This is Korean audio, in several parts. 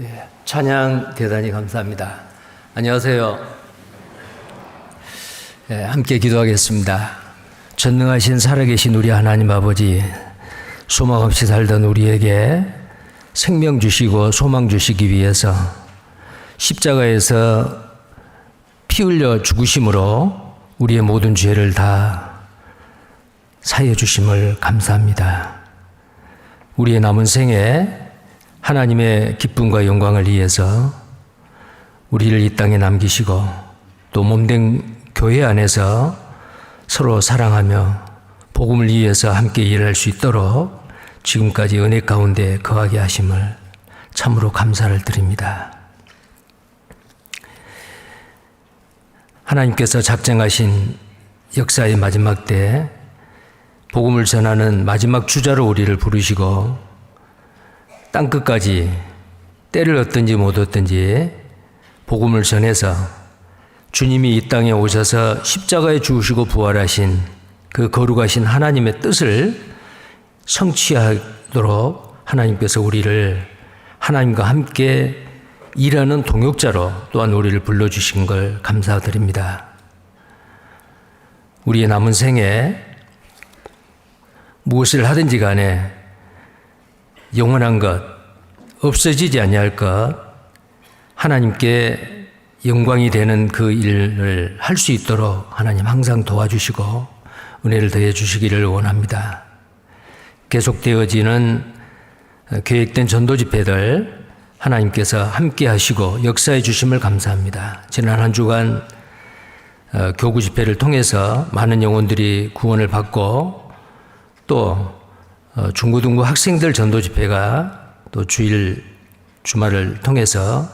네, 찬양 대단히 감사합니다. 안녕하세요. 네, 함께 기도하겠습니다. 전능하신 살아계신 우리 하나님 아버지, 소망 없이 살던 우리에게 생명 주시고 소망 주시기 위해서 십자가에서 피 흘려 죽으심으로 우리의 모든 죄를 다 사해 주심을 감사합니다. 우리의 남은 생에 하나님의 기쁨과 영광을 위해서 우리를 이 땅에 남기시고 또 몸된 교회 안에서 서로 사랑하며 복음을 위해서 함께 일할 수 있도록 지금까지 은혜 가운데 거하게 하심을 참으로 감사를 드립니다. 하나님께서 작정하신 역사의 마지막 때 복음을 전하는 마지막 주자로 우리를 부르시고 땅끝까지 때를 얻든지 못 얻든지 복음을 전해서 주님이 이 땅에 오셔서 십자가에 죽으시고 부활하신 그 거룩하신 하나님의 뜻을 성취하도록 하나님께서 우리를 하나님과 함께 일하는 동역자로 또한 우리를 불러주신 걸 감사드립니다. 우리의 남은 생에 무엇을 하든지 간에 영원한 것, 없어지지 아니할 것, 하나님께 영광이 되는 그 일을 할 수 있도록 하나님 항상 도와주시고 은혜를 더해 주시기를 원합니다. 계속되어지는 계획된 전도 집회들 하나님께서 함께 하시고 역사해 주심을 감사합니다. 지난 한 주간 교구 집회를 통해서 많은 영혼들이 구원을 받고 또 중고등부 학생들 전도 집회가 또 주말을 통해서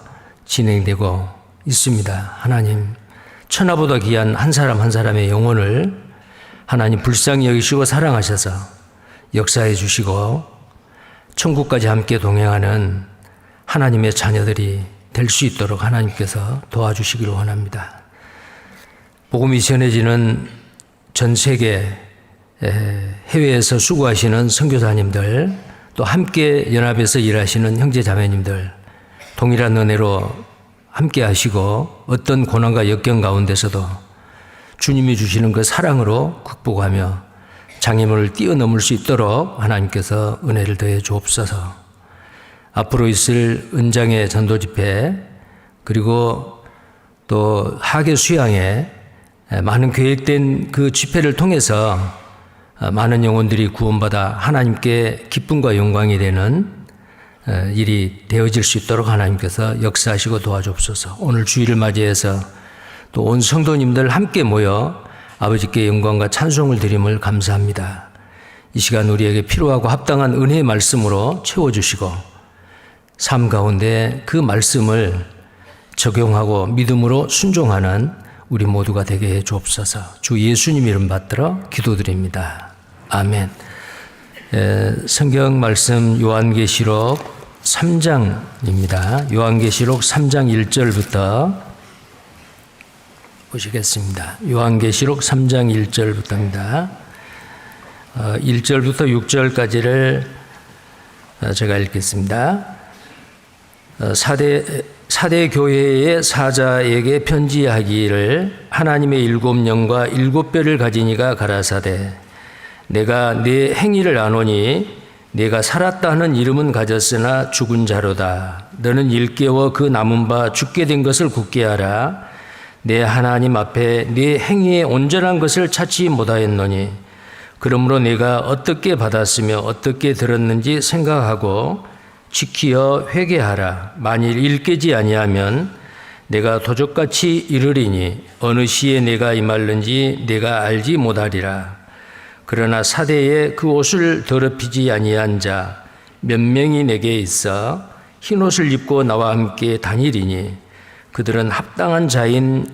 진행되고 있습니다. 하나님, 천하보다 귀한 한 사람 한 사람의 영혼을 하나님 불쌍히 여기시고 사랑하셔서 역사해 주시고 천국까지 함께 동행하는 하나님의 자녀들이 될 수 있도록 하나님께서 도와주시기를 원합니다. 복음이 전해지는 전 세계 해외에서 수고하시는 선교사님들, 또 함께 연합해서 일하시는 형제 자매님들 동일한 은혜로 함께 하시고 어떤 고난과 역경 가운데서도 주님이 주시는 그 사랑으로 극복하며 장애물을 뛰어넘을 수 있도록 하나님께서 은혜를 더해 주옵소서. 앞으로 있을 은장의 전도 집회 그리고 또 하계 수양회 많은 계획된 그 집회를 통해서 많은 영혼들이 구원받아 하나님께 기쁨과 영광이 되는 일이 되어질 수 있도록 하나님께서 역사하시고 도와주옵소서. 오늘 주일을 맞이해서 또 온 성도님들 함께 모여 아버지께 영광과 찬송을 드림을 감사합니다. 이 시간 우리에게 필요하고 합당한 은혜의 말씀으로 채워주시고 삶 가운데 그 말씀을 적용하고 믿음으로 순종하는 우리 모두가 되게 해 주옵소서. 주 예수님 이름 받들어 기도드립니다. 아멘. 성경 말씀 요한계시록 3장입니다. 요한계시록 3장 1절부터 보시겠습니다. 요한계시록 3장 1절부터입니다. 1절부터 6절까지를 제가 읽겠습니다. 사대 교회의 사자에게 편지하기를 하나님의 7영과 7뼈를 가진 이가 가라사대 내가 네 행위를 아노니 네가 살았다 하는 이름은 가졌으나 죽은 자로다. 너는 일깨워 그 남은 바 죽게 된 것을 굳게 하라. 내 하나님 앞에 네 행위의 온전한 것을 찾지 못하였노니 그러므로 네가 어떻게 받았으며 어떻게 들었는지 생각하고 지키어 회개하라. 만일 일깨지 아니하면 내가 도적같이 이르리니 어느 시에 내가 임할는지 내가 알지 못하리라. 그러나 사대에 그 옷을 더럽히지 아니한 자 몇 명이 내게 있어 흰 옷을 입고 나와 함께 다니리니 그들은 합당한 자인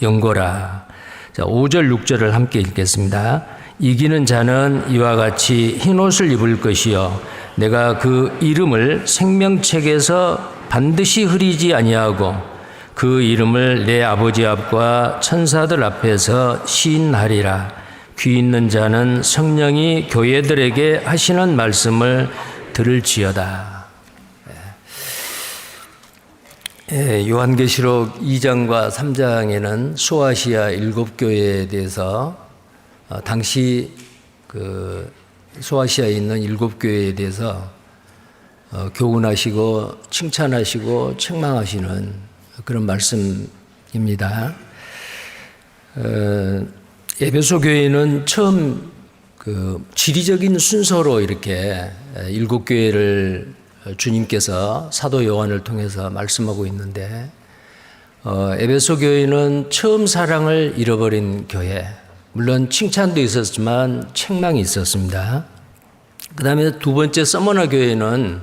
영고라. 자, 5절 6절을 함께 읽겠습니다. 이기는 자는 이와 같이 흰 옷을 입을 것이요 내가 그 이름을 생명책에서 반드시 흐리지 아니하고 그 이름을 내 아버지 앞과 천사들 앞에서 시인하리라. 귀 있는 자는 성령이 교회들에게 하시는 말씀을 들을지어다. 요한계시록 2장과 3장에는 소아시아 7교회에 대해서 당시 그 소아시아에 있는 7교회에 대해서 교훈하시고 칭찬하시고 책망하시는 그런 말씀입니다. 에베소 교회는 처음 그 지리적인 순서로 이렇게 7교회를 주님께서 사도 요한을 통해서 말씀하고 있는데, 에베소 교회는 처음 사랑을 잃어버린 교회, 물론 칭찬도 있었지만 책망이 있었습니다. 그 다음에 두 번째 서머나 교회는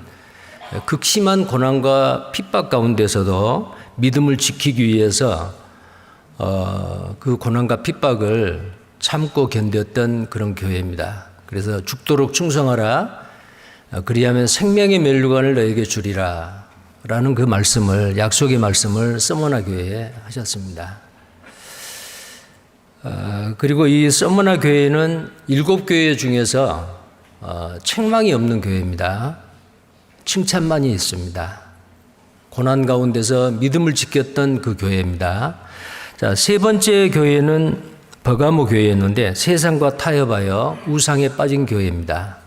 극심한 고난과 핍박 가운데서도 믿음을 지키기 위해서 그 고난과 핍박을 참고 견뎠던 그런 교회입니다. 그래서 죽도록 충성하라, 그리하면 생명의 멸류관을 너에게 주리라 라는 그 말씀을, 약속의 말씀을 서머나 교회에 하셨습니다. 그리고 이 서머나 교회는 7교회 중에서 책망이 없는 교회입니다. 칭찬만이 있습니다. 고난 가운데서 믿음을 지켰던 그 교회입니다. 자, 세 번째 교회는 버가모 교회였는데 세상과 타협하여 우상에 빠진 교회입니다.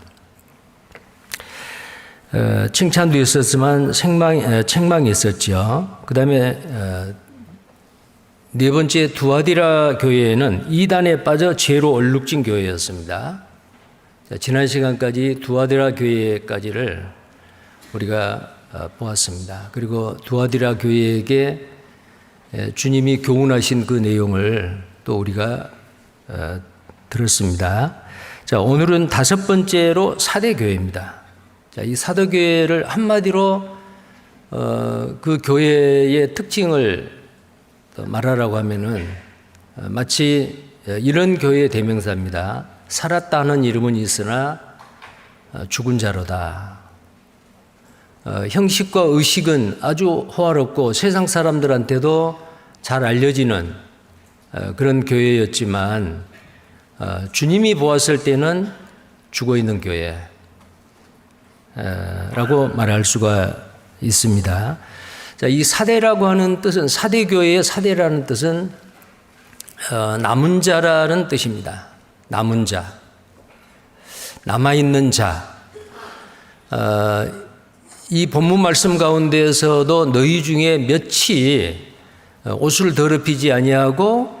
칭찬도 있었지만 책망이 있었죠. 그 다음에 네 번째 두아디라 교회는 이단에 빠져 죄로 얼룩진 교회였습니다. 자, 지난 시간까지 두아디라 교회까지를 우리가 보았습니다. 그리고 두아디라 교회에게 주님이 교훈하신 그 내용을 또 우리가 들었습니다. 자, 오늘은 다섯 번째로 사대교회입니다. 자, 이 사도교회를 한마디로 그 교회의 특징을 말하라고 하면은 마치 이런 교회의 대명사입니다. 살았다 하는 이름은 있으나 죽은 자로다. 형식과 의식은 아주 호화롭고 세상 사람들한테도 잘 알려지는 그런 교회였지만 주님이 보았을 때는 죽어 있는 교회 라고 말할 수가 있습니다. 자, 이 사대라고 하는 뜻은, 사대교회의 사대라는 뜻은 남은 자라는 뜻입니다. 남은 자, 남아있는 자. 이 본문 말씀 가운데에서도 너희 중에 몇이 옷을 더럽히지 아니하고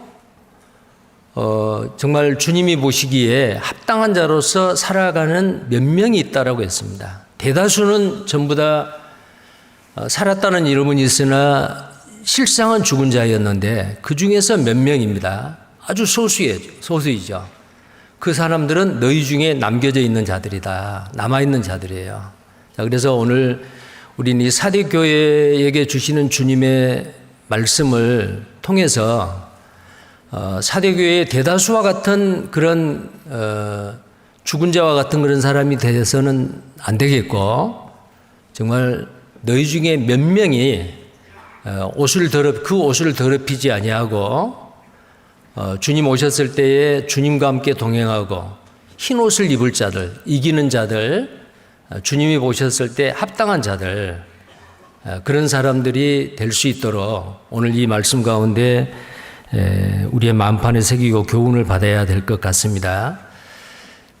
정말 주님이 보시기에 합당한 자로서 살아가는 몇 명이 있다라고 했습니다. 대다수는 전부 다 살았다는 이름은 있으나 실상은 죽은 자였는데 그 중에서 몇 명입니다. 아주 소수이죠. 그 사람들은 너희 중에 남겨져 있는 자들이다. 남아있는 자들이에요. 자, 그래서 오늘 우리는 이 사대교회에게 주시는 주님의 말씀을 통해서 사대교회의 대다수와 같은 그런 죽은 자와 같은 그런 사람이 되어서는 안 되겠고, 정말 너희 중에 몇 명이 그 옷을 더럽히지 아니하고 주님 오셨을 때에 주님과 함께 동행하고 흰 옷을 입을 자들, 이기는 자들, 주님이 보셨을 때 합당한 자들, 그런 사람들이 될 수 있도록 오늘 이 말씀 가운데 우리의 마음판에 새기고 교훈을 받아야 될 것 같습니다.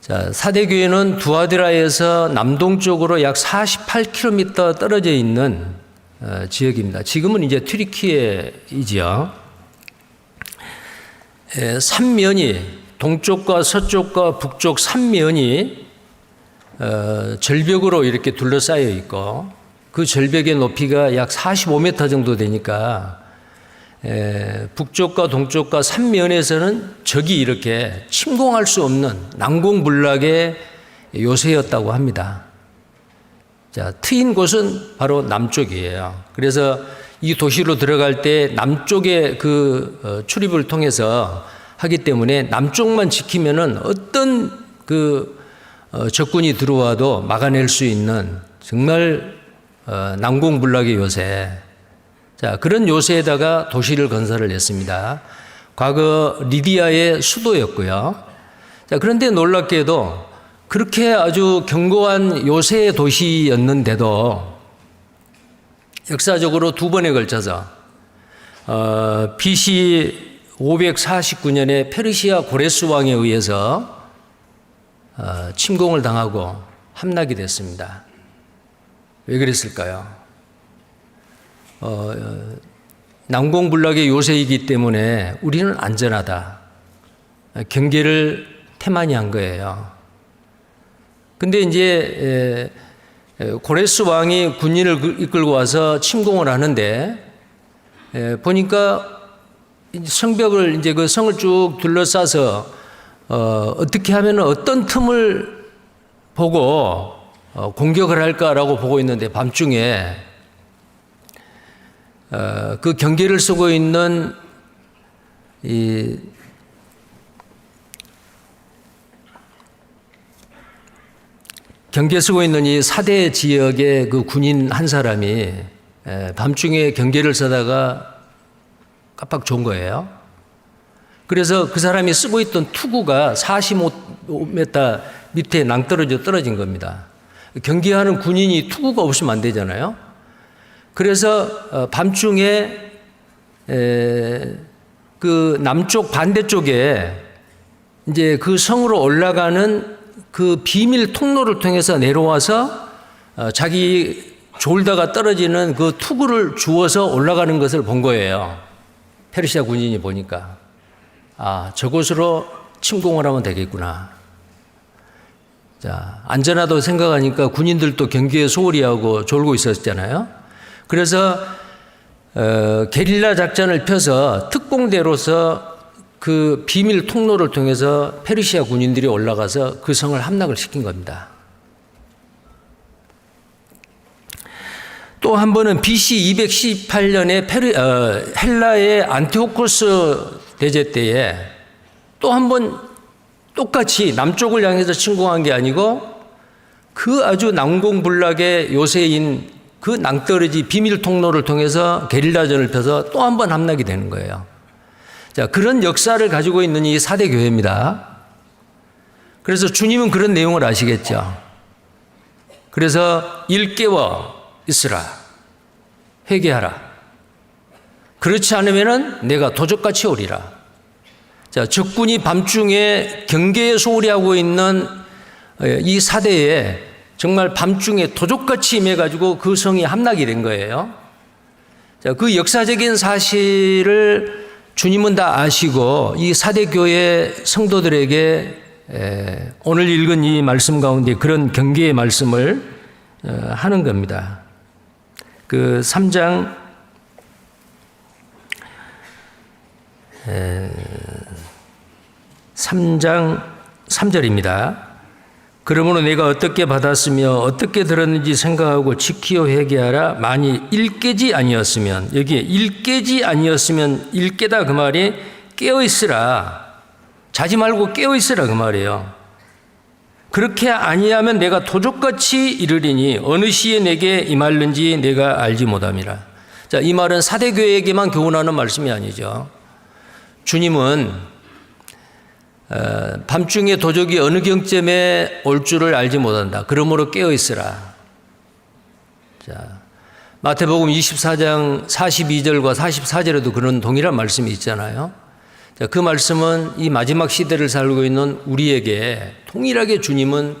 자, 사대교회는 두아디라에서 남동쪽으로 약 48km 떨어져 있는 지역입니다. 지금은 이제 튀르키예이죠. 삼면이, 동쪽과 서쪽과 북쪽 삼면이 절벽으로 이렇게 둘러싸여 있고, 그 절벽의 높이가 약 45m 정도 되니까 북쪽과 동쪽과 삼면에서는 적이 이렇게 침공할 수 없는 난공불락의 요새였다고 합니다. 자, 트인 곳은 바로 남쪽이에요. 그래서 이 도시로 들어갈 때 남쪽의 그 출입을 통해서 하기 때문에 남쪽만 지키면은 어떤 그 적군이 들어와도 막아낼 수 있는 정말 난공불락의 요새. 자, 그런 요새에다가 도시를 건설을 했습니다. 과거 리디아의 수도였고요. 자, 그런데 놀랍게도 그렇게 아주 견고한 요새 도시였는데도 역사적으로 두 번에 걸쳐서 BC 549년에 페르시아 고레스 왕에 의해서 침공을 당하고 함락이 됐습니다. 왜 그랬을까요? 난공불락의 요새이기 때문에 우리는 안전하다. 경계를 태만히 한 거예요. 근데 이제 고레스 왕이 군인을 이끌고 와서 침공을 하는데 보니까 성벽을 이제 그 성을 쭉 둘러싸서 어떻게 하면 어떤 틈을 보고 공격을 할까라고 보고 있는데 밤중에 그 경계를 쓰고 있는 이 경계 쓰고 있는 이 사대 지역의 그 군인 한 사람이 밤중에 경계를 서다가 깜빡 좋은 거예요. 그래서 그 사람이 쓰고 있던 투구가 45m 밑에 낭떠러져 떨어진 겁니다. 경계하는 군인이 투구가 없으면 안 되잖아요. 그래서 밤중에 그 남쪽 반대쪽에 이제 그 성으로 올라가는 그 비밀 통로를 통해서 내려와서 자기 졸다가 떨어지는 그 투구를 주워서 올라가는 것을 본 거예요. 페르시아 군인이 보니까 저곳으로 침공을 하면 되겠구나. 자, 안전하다고 생각하니까 군인들도 경계에 소홀히 하고 졸고 있었잖아요. 그래서 게릴라 작전을 펴서 특공대로서 그 비밀 통로를 통해서 페르시아 군인들이 올라가서 그 성을 함락을 시킨 겁니다. 또 한 번은 BC 218년에 헬라의 안티오코스 대제 때에 또 한 번 똑같이 남쪽을 향해서 침공한 게 아니고 그 아주 난공불락의 요새인 그 낭떠러지 비밀 통로를 통해서 게릴라전을 펴서 또 한 번 함락이 되는 거예요. 자, 그런 역사를 가지고 있는 이 사대 교회입니다. 그래서 주님은 그런 내용을 아시겠죠. 그래서 일깨워 있으라. 회개하라. 그렇지 않으면 내가 도적같이 오리라. 자, 적군이 밤중에 경계에 소홀히 하고 있는 이 사대에 정말 밤중에 도적같이 임해가지고 그 성이 함락이 된 거예요. 자, 그 역사적인 사실을 주님은 다 아시고 이 사대교회 성도들에게 오늘 읽은 이 말씀 가운데 그런 경계의 말씀을 하는 겁니다. 그 3장 3절입니다. 그러므로 내가 어떻게 받았으며 어떻게 들었는지 생각하고 지키어 회개하라. 만일 일깨지 아니었으면, 여기에 일깨지 아니었으면 일깨다 그 말이 깨어 있으라. 자지 말고 깨어 있으라 그 말이에요. 그렇게 아니하면 내가 도적같이 이르리니 어느 시에 내게 임할는지 내가 알지 못함이라. 자, 이 말은 사대교회에게만 교훈하는 말씀이 아니죠. 주님은 밤중에 도적이 어느 경점에 올 줄을 알지 못한다. 그러므로 깨어 있으라. 자, 마태복음 24장 42절과 44절에도 그런 동일한 말씀이 있잖아요. 자, 그 말씀은 이 마지막 시대를 살고 있는 우리에게 동일하게 주님은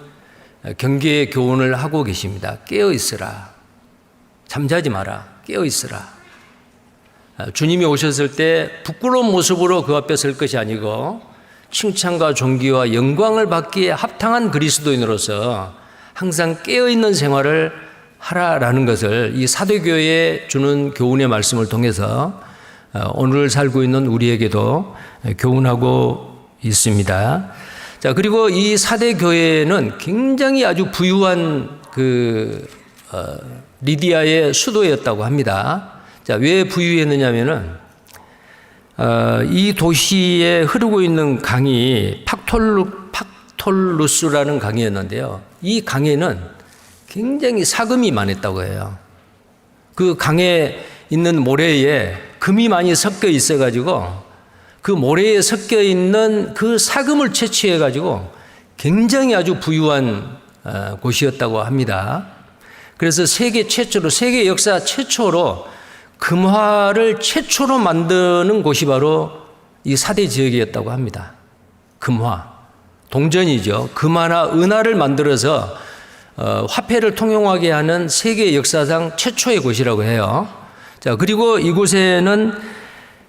경계의 교훈을 하고 계십니다. 깨어 있으라. 잠자지 마라. 깨어 있으라. 주님이 오셨을 때 부끄러운 모습으로 그 앞에 설 것이 아니고 칭찬과 존귀와 영광을 받기에 합당한 그리스도인으로서 항상 깨어있는 생활을 하라라는 것을 이 사도교회에 주는 교훈의 말씀을 통해서 오늘 살고 있는 우리에게도 교훈하고 있습니다. 자, 그리고 이 사대교회는 굉장히 아주 부유한 리디아의 수도였다고 합니다. 자, 왜 부유했느냐면은 이 도시에 흐르고 있는 강이 팍톨루스라는 강이었는데요. 이 강에는 굉장히 사금이 많았다고 해요. 그 강에 있는 모래에 금이 많이 섞여 있어가지고 그 모래에 섞여 있는 그 사금을 채취해가지고 굉장히 아주 부유한 곳이었다고 합니다. 그래서 세계 역사 최초로 금화를 최초로 만드는 곳이 바로 이 사대 지역이었다고 합니다. 금화. 동전이죠. 금화나 은화를 만들어서 화폐를 통용하게 하는 세계 역사상 최초의 곳이라고 해요. 자, 그리고 이곳에는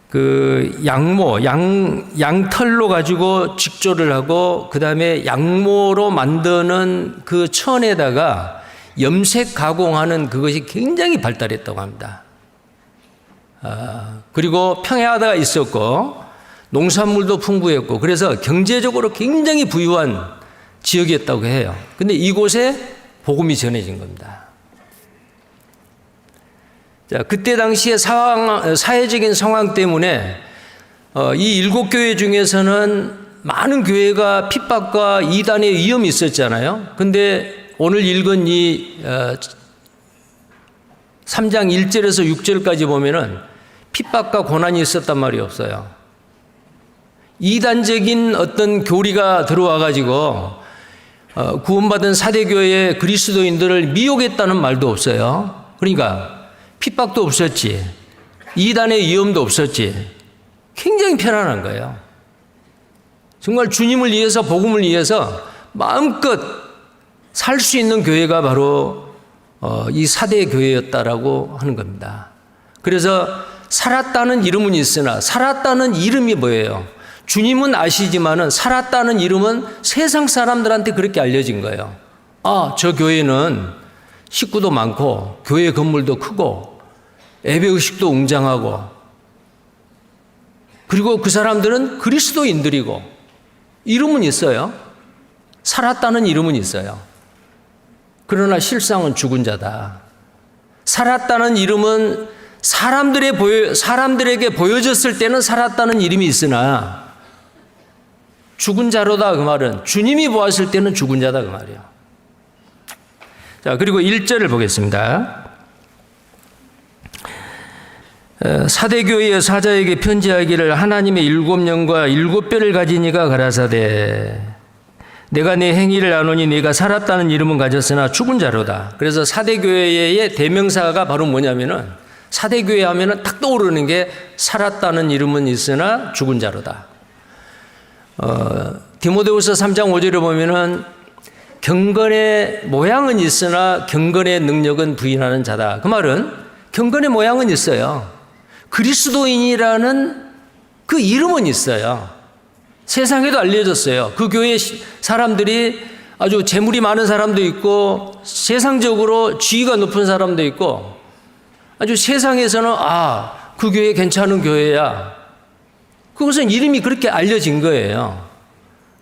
그 양털로 가지고 직조를 하고 그 다음에 양모로 만드는 그 천에다가 염색 가공하는 그것이 굉장히 발달했다고 합니다. 그리고 평야가 있었고 농산물도 풍부했고 그래서 경제적으로 굉장히 부유한 지역이었다고 해요. 근데 이곳에 복음이 전해진 겁니다. 자, 그때 당시의 사회적인 상황 때문에 이 7교회 중에서는 많은 교회가 핍박과 이단의 위험이 있었잖아요. 근데 오늘 읽은 이 3장 1절에서 6절까지 보면은 핍박과 고난이 있었단 말이 없어요. 이단적인 어떤 교리가 들어와 가지고 구원받은 사대교회의 그리스도인들을 미혹했다는 말도 없어요. 그러니까 핍박도 없었지, 이단의 위험도 없었지. 굉장히 편안한 거예요. 정말 주님을 위해서, 복음을 위해서 마음껏 살 수 있는 교회가 바로 이 사대 교회였다라고 하는 겁니다. 그래서 살았다는 이름은 있으나 살았다는 이름이 뭐예요? 주님은 아시지만은 살았다는 이름은 세상 사람들한테 그렇게 알려진 거예요. 아, 저 교회는 식구도 많고 교회 건물도 크고 예배의식도 웅장하고 그리고 그 사람들은 그리스도인들이고 이름은 있어요. 살았다는 이름은 있어요. 그러나 실상은 죽은 자다. 살았다는 이름은 사람들에게 보여졌을 때는 살았다는 이름이 있으나 죽은 자로다 그 말은 주님이 보았을 때는 죽은 자다 그 말이에요. 자, 그리고 1절을 보겠습니다. 사대교회의 사자에게 편지하기를 하나님의 7영과 7뼈를 가진 이가 가라사대 내가 내 행위를 아노니 네가 살았다는 이름은 가졌으나 죽은 자로다. 그래서 사대교회의 대명사가 바로 뭐냐면은 사대교회 하면은 딱 떠오르는 게 살았다는 이름은 있으나 죽은 자로다. 디모데후서 3장 5절에 보면은 경건의 모양은 있으나 경건의 능력은 부인하는 자다. 그 말은 경건의 모양은 있어요. 그리스도인이라는 그 이름은 있어요. 세상에도 알려졌어요. 그 교회 사람들이 아주 재물이 많은 사람도 있고 세상적으로 지위가 높은 사람도 있고 아주 세상에서는 그 교회 괜찮은 교회야. 그것은 이름이 그렇게 알려진 거예요.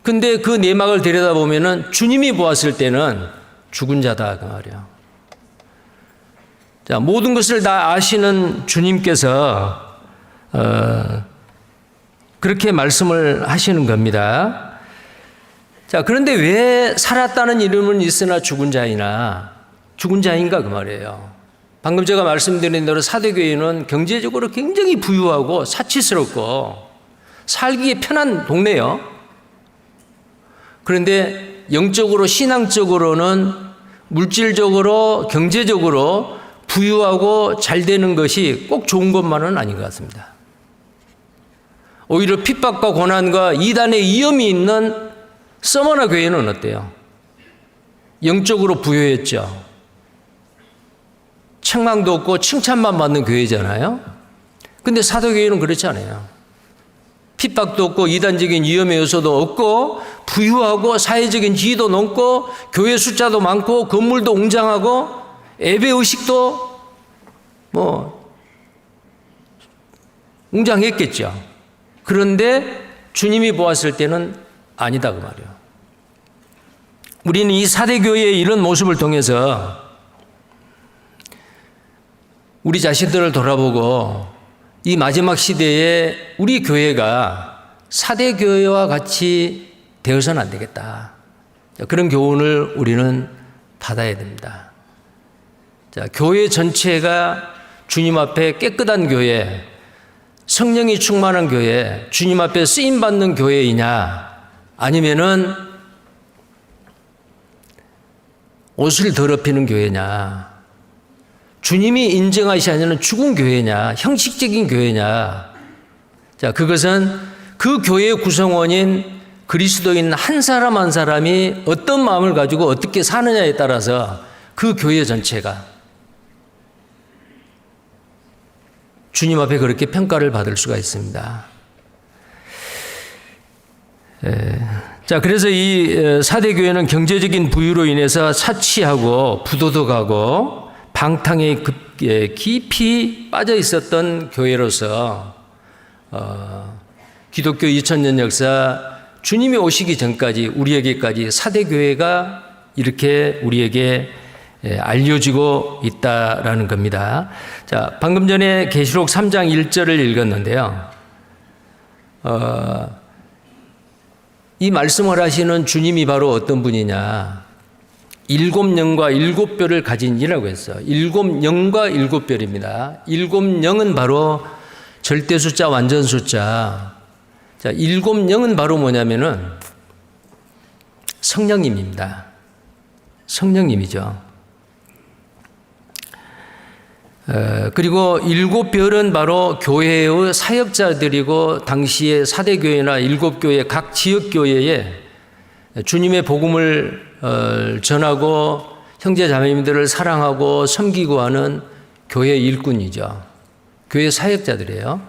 근데 그 내막을 들여다보면은 주님이 보았을 때는 죽은 자다 그 말이에요. 자, 모든 것을 다 아시는 주님께서 그렇게 말씀을 하시는 겁니다. 자, 그런데 왜 살았다는 이름은 있으나 죽은 자인가 그 말이에요. 방금 제가 말씀드린 대로 사대교회는 경제적으로 굉장히 부유하고 사치스럽고 살기에 편한 동네예요. 그런데 영적으로 신앙적으로는 물질적으로 경제적으로 부유하고 잘 되는 것이 꼭 좋은 것만은 아닌 것 같습니다. 오히려 핍박과 고난과 이단의 위험이 있는 서머나 교회는 어때요? 영적으로 부유했죠. 책망도 없고 칭찬만 받는 교회잖아요. 근데 사도교회는 그렇지 않아요. 핍박도 없고 이단적인 위험의 요소도 없고 부유하고 사회적인 지위도 높고 교회 숫자도 많고 건물도 웅장하고 예배의식도 웅장했겠죠. 그런데 주님이 보았을 때는 아니다 그 말이에요. 우리는 이 사대교회의 이런 모습을 통해서 우리 자신들을 돌아보고 이 마지막 시대에 우리 교회가 사대교회와 같이 되어서는 안 되겠다. 그런 교훈을 우리는 받아야 됩니다. 자, 교회 전체가 주님 앞에 깨끗한 교회, 성령이 충만한 교회, 주님 앞에 쓰임받는 교회이냐, 아니면은 옷을 더럽히는 교회냐, 주님이 인정하시지 않는 죽은 교회냐, 형식적인 교회냐. 자, 그것은 그 교회의 구성원인 그리스도인 한 사람 한 사람이 어떤 마음을 가지고 어떻게 사느냐에 따라서 그 교회 전체가 주님 앞에 그렇게 평가를 받을 수가 있습니다. 자, 그래서 이 사대교회는 경제적인 부유로 인해서 사치하고 부도덕하고 방탕에 깊이 빠져 있었던 교회로서 기독교 2000년 역사 주님이 오시기 전까지 우리에게까지 사대교회가 이렇게 우리에게 알려지고 있다라는 겁니다. 자, 방금 전에 계시록 3장 1절을 읽었는데요. 이 말씀을 하시는 주님이 바로 어떤 분이냐. 7영과 7뼈를 가진 이라고 했어요. 7영과 7뼈입니다. 7영은 바로 절대 숫자, 완전 숫자. 자, 7영은 바로 뭐냐면은 성령님입니다. 성령님이죠. 그리고 7별은 바로 교회의 사역자들이고 당시의 사대교회나 7교회 각 지역교회에 주님의 복음을 전하고 형제자매님들을 사랑하고 섬기고 하는 교회 일꾼이죠. 교회 사역자들이에요.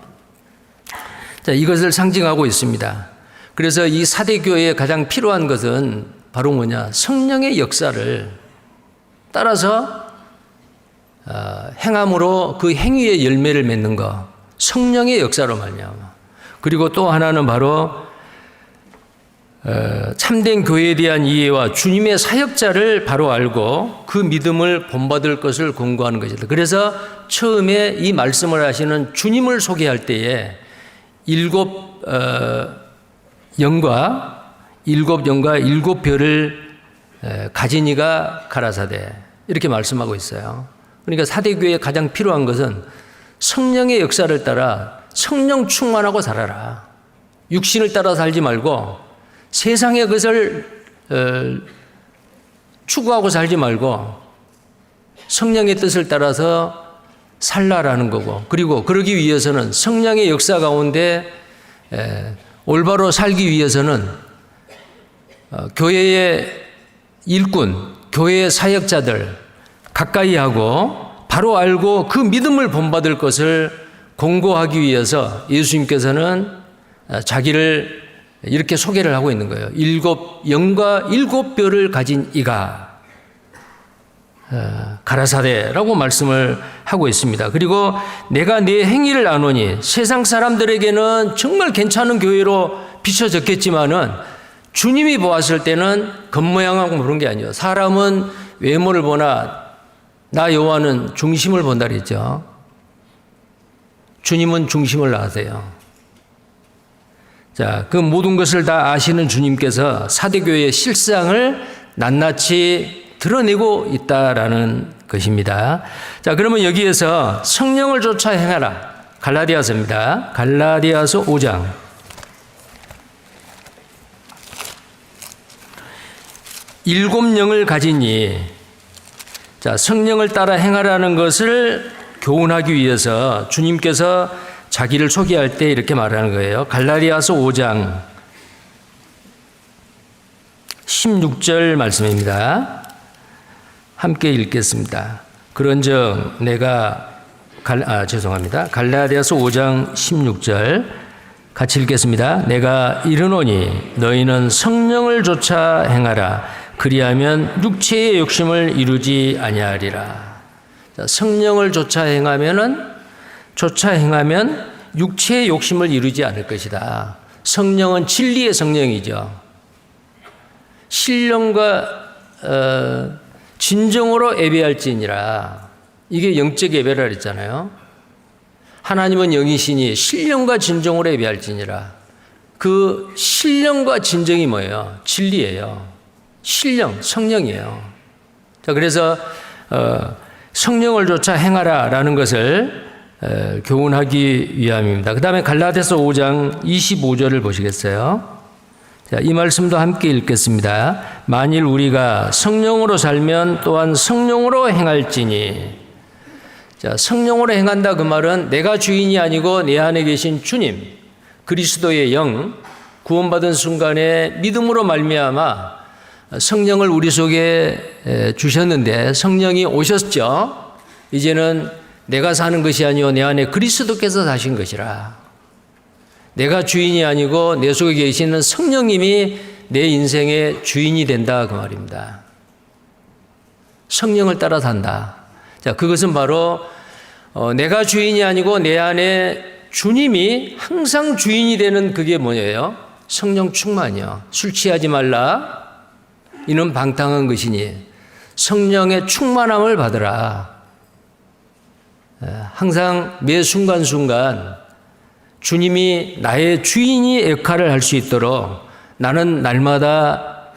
자, 이것을 상징하고 있습니다. 그래서 이 사대교회에 가장 필요한 것은 바로 뭐냐? 성령의 역사를 따라서 행함으로 그 행위의 열매를 맺는 것, 성령의 역사로 말미암아. 그리고 또 하나는 바로 참된 교회에 대한 이해와 주님의 사역자를 바로 알고 그 믿음을 본받을 것을 권고하는 것이다. 그래서 처음에 이 말씀을 하시는 주님을 소개할 때에 7영과 7별을 가진 이가 가라사대 이렇게 말씀하고 있어요. 그러니까 사대교회에 가장 필요한 것은 성령의 역사를 따라 성령 충만하고 살아라. 육신을 따라 살지 말고 세상의 것을 추구하고 살지 말고 성령의 뜻을 따라서 살라라는 거고, 그리고 그러기 위해서는 성령의 역사 가운데 올바로 살기 위해서는 교회의 일꾼, 교회의 사역자들 가까이 하고 바로 알고 그 믿음을 본받을 것을 공고하기 위해서 예수님께서는 자기를 이렇게 소개를 하고 있는 거예요. 7영과 7뼈를 가진 이가 가라사대라고 말씀을 하고 있습니다. 그리고 내가 네 행위를 아노니 세상 사람들에게는 정말 괜찮은 교회로 비춰졌겠지만은 주님이 보았을 때는 겉모양하고 그런 게 아니에요. 사람은 외모를 보나 나 여호와는 중심을 본다 그랬죠. 주님은 중심을 아세요. 자, 그 모든 것을 다 아시는 주님께서 사대교회의 실상을 낱낱이 드러내고 있다라는 것입니다. 자, 그러면 여기에서 성령을 쫓아 행하라. 갈라디아서입니다. 갈라디아서 5장. 일곱 영을 가지니, 자, 성령을 따라 행하라는 것을 교훈하기 위해서 주님께서 자기를 소개할 때 이렇게 말하는 거예요. 갈라디아서 5장 16절 말씀입니다. 함께 읽겠습니다. 그런즉 내가 갈라디아서 5장 16절 같이 읽겠습니다. 내가 이르노니 너희는 성령을 쫓아 행하라. 그리하면 육체의 욕심을 이루지 아니하리라. 자, 성령을 쫓아 행하면 육체의 욕심을 이루지 않을 것이다. 성령은 진리의 성령이죠. 신령과 진정으로 예배할지니라. 이게 영적 예배라 그랬잖아요. 하나님은 영이시니 신령과 진정으로 예배할지니라. 그 신령과 진정이 뭐예요? 진리예요. 신령, 성령이에요. 자, 그래서 성령을 쫓아 행하라라는 것을 교훈하기 위함입니다. 그 다음에 갈라디아서 5장 25절을 보시겠어요? 자, 이 말씀도 함께 읽겠습니다. 만일 우리가 성령으로 살면 또한 성령으로 행할지니. 자, 성령으로 행한다 그 말은 내가 주인이 아니고 내 안에 계신 주님, 그리스도의 영, 구원받은 순간에 믿음으로 말미암아 성령을 우리 속에 주셨는데 성령이 오셨죠. 이제는 내가 사는 것이 아니요 내 안에 그리스도께서 사신 것이라. 내가 주인이 아니고 내 속에 계시는 성령님이 내 인생의 주인이 된다 그 말입니다. 성령을 따라 산다. 자, 그것은 바로 내가 주인이 아니고 내 안에 주님이 항상 주인이 되는 그게 뭐예요? 성령 충만이요. 술 취하지 말라. 이는 방탕한 것이니 성령의 충만함을 받으라. 항상 매 순간순간 주님이 나의 주인이 역할을 할 수 있도록 나는 날마다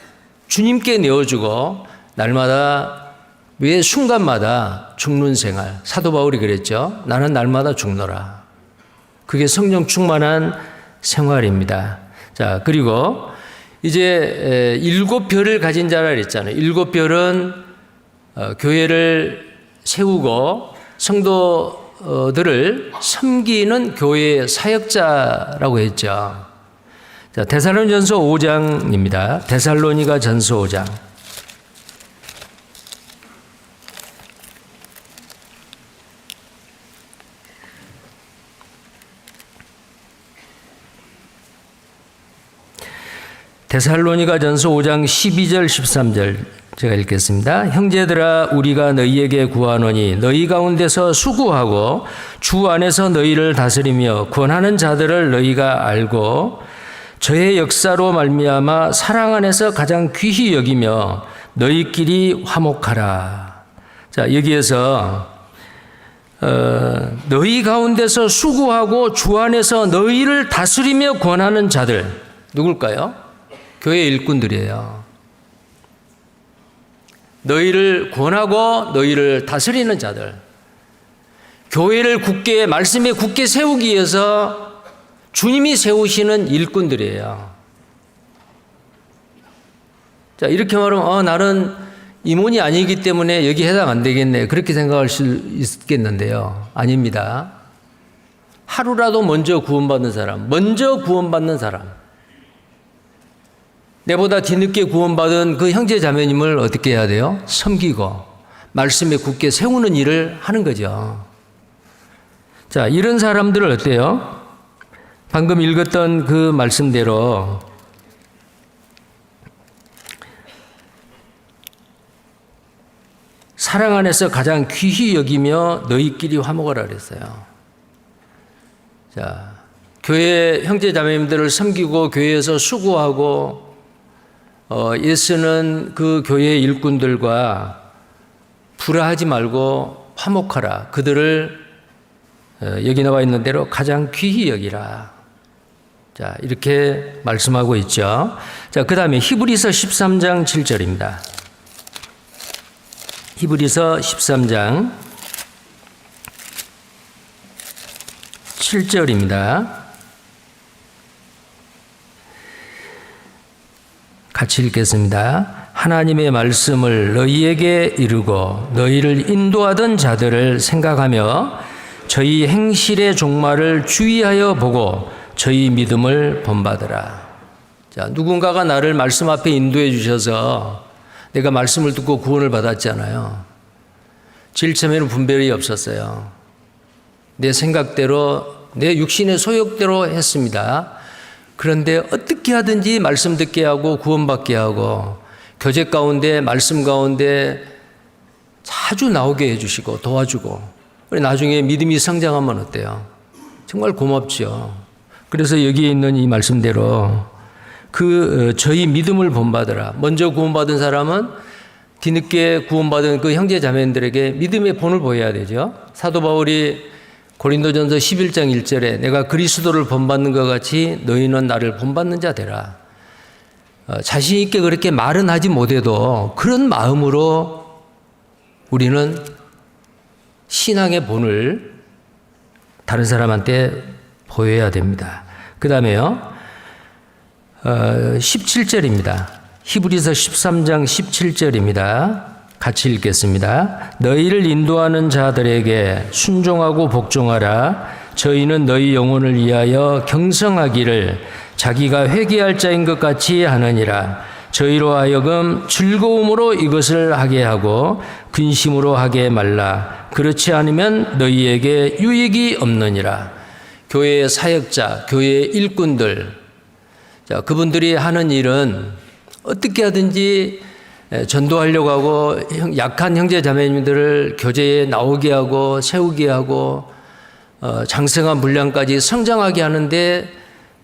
주님께 내어주고 날마다 매 순간마다 죽는 생활. 사도 바울이 그랬죠. 나는 날마다 죽노라. 그게 성령 충만한 생활입니다. 자, 그리고 이제 7별을 가진 자라 그랬잖아요. 7별은 교회를 세우고 성도들을 섬기는 교회의 사역자라고 했죠. 자, 데살로니가전서 5장입니다. 데살로니가전서 5장. 데살로니가전서 5장 12절 13절 제가 읽겠습니다. 형제들아 우리가 너희에게 구하노니 너희 가운데서 수고하고 주 안에서 너희를 다스리며 권하는 자들을 너희가 알고 저의 역사로 말미암아 사랑 안에서 가장 귀히 여기며 너희끼리 화목하라. 자, 여기에서 너희 가운데서 수고하고 주 안에서 너희를 다스리며 권하는 자들 누굴까요? 교회 일꾼들이에요. 너희를 권하고 너희를 다스리는 자들. 교회를 굳게, 말씀에 굳게 세우기 위해서 주님이 세우시는 일꾼들이에요. 자, 이렇게 말하면, 나는 임원이 아니기 때문에 여기 해당 안 되겠네. 그렇게 생각할 수 있겠는데요. 아닙니다. 하루라도 먼저 구원받는 사람, 내보다 뒤늦게 구원받은 그 형제 자매님을 어떻게 해야 돼요? 섬기고 말씀에 굳게 세우는 일을 하는 거죠. 자, 이런 사람들을 어때요? 방금 읽었던 그 말씀대로 사랑 안에서 가장 귀히 여기며 너희끼리 화목하라 그랬어요. 자, 교회 형제 자매님들을 섬기고 교회에서 수고하고 예수는 그 교회 일꾼들과 불화하지 말고 화목하라. 그들을 여기 나와 있는 대로 가장 귀히 여기라. 자, 이렇게 말씀하고 있죠. 자, 그 다음에 히브리서 13장 7절입니다. 히브리서 13장 7절입니다. 같이 읽겠습니다. 하나님의 말씀을 너희에게 이루고 너희를 인도하던 자들을 생각하며 저희 행실의 종말을 주의하여 보고 저희 믿음을 본받으라. 자, 누군가가 나를 말씀 앞에 인도해 주셔서 내가 말씀을 듣고 구원을 받았잖아요. 제일 처음에는 분별이 없었어요. 내 생각대로 내 육신의 소욕대로 했습니다. 그런데 어떻게 하든지 말씀 듣게 하고 구원받게 하고 교제 가운데 말씀 가운데 자주 나오게 해주시고 도와주고 나중에 믿음이 성장하면 어때요? 정말 고맙죠. 그래서 여기에 있는 이 말씀대로 저희 믿음을 본받으라. 먼저 구원받은 사람은 뒤늦게 구원받은 그 형제 자매들에게 믿음의 본을 보여야 되죠. 사도 바울이 고린도전서 11장 1절에 내가 그리스도를 본받는 것 같이 너희는 나를 본받는 자 되라. 자신 있게 그렇게 말은 하지 못해도 그런 마음으로 우리는 신앙의 본을 다른 사람한테 보여야 됩니다. 그 다음에요. 17절입니다. 히브리서 13장 17절입니다. 같이 읽겠습니다. 너희를 인도하는 자들에게 순종하고 복종하라. 저희는 너희 영혼을 위하여 경성하기를 자기가 회개할 자인 것 같이 하느니라. 저희로 하여금 즐거움으로 이것을 하게 하고 근심으로 하게 말라. 그렇지 않으면 너희에게 유익이 없느니라. 교회의 사역자, 교회의 일꾼들, 자, 그분들이 하는 일은 어떻게 하든지 전도하려고 하고 약한 형제 자매님들을 교제에 나오게 하고 세우게 하고 장성한 분량까지 성장하게 하는데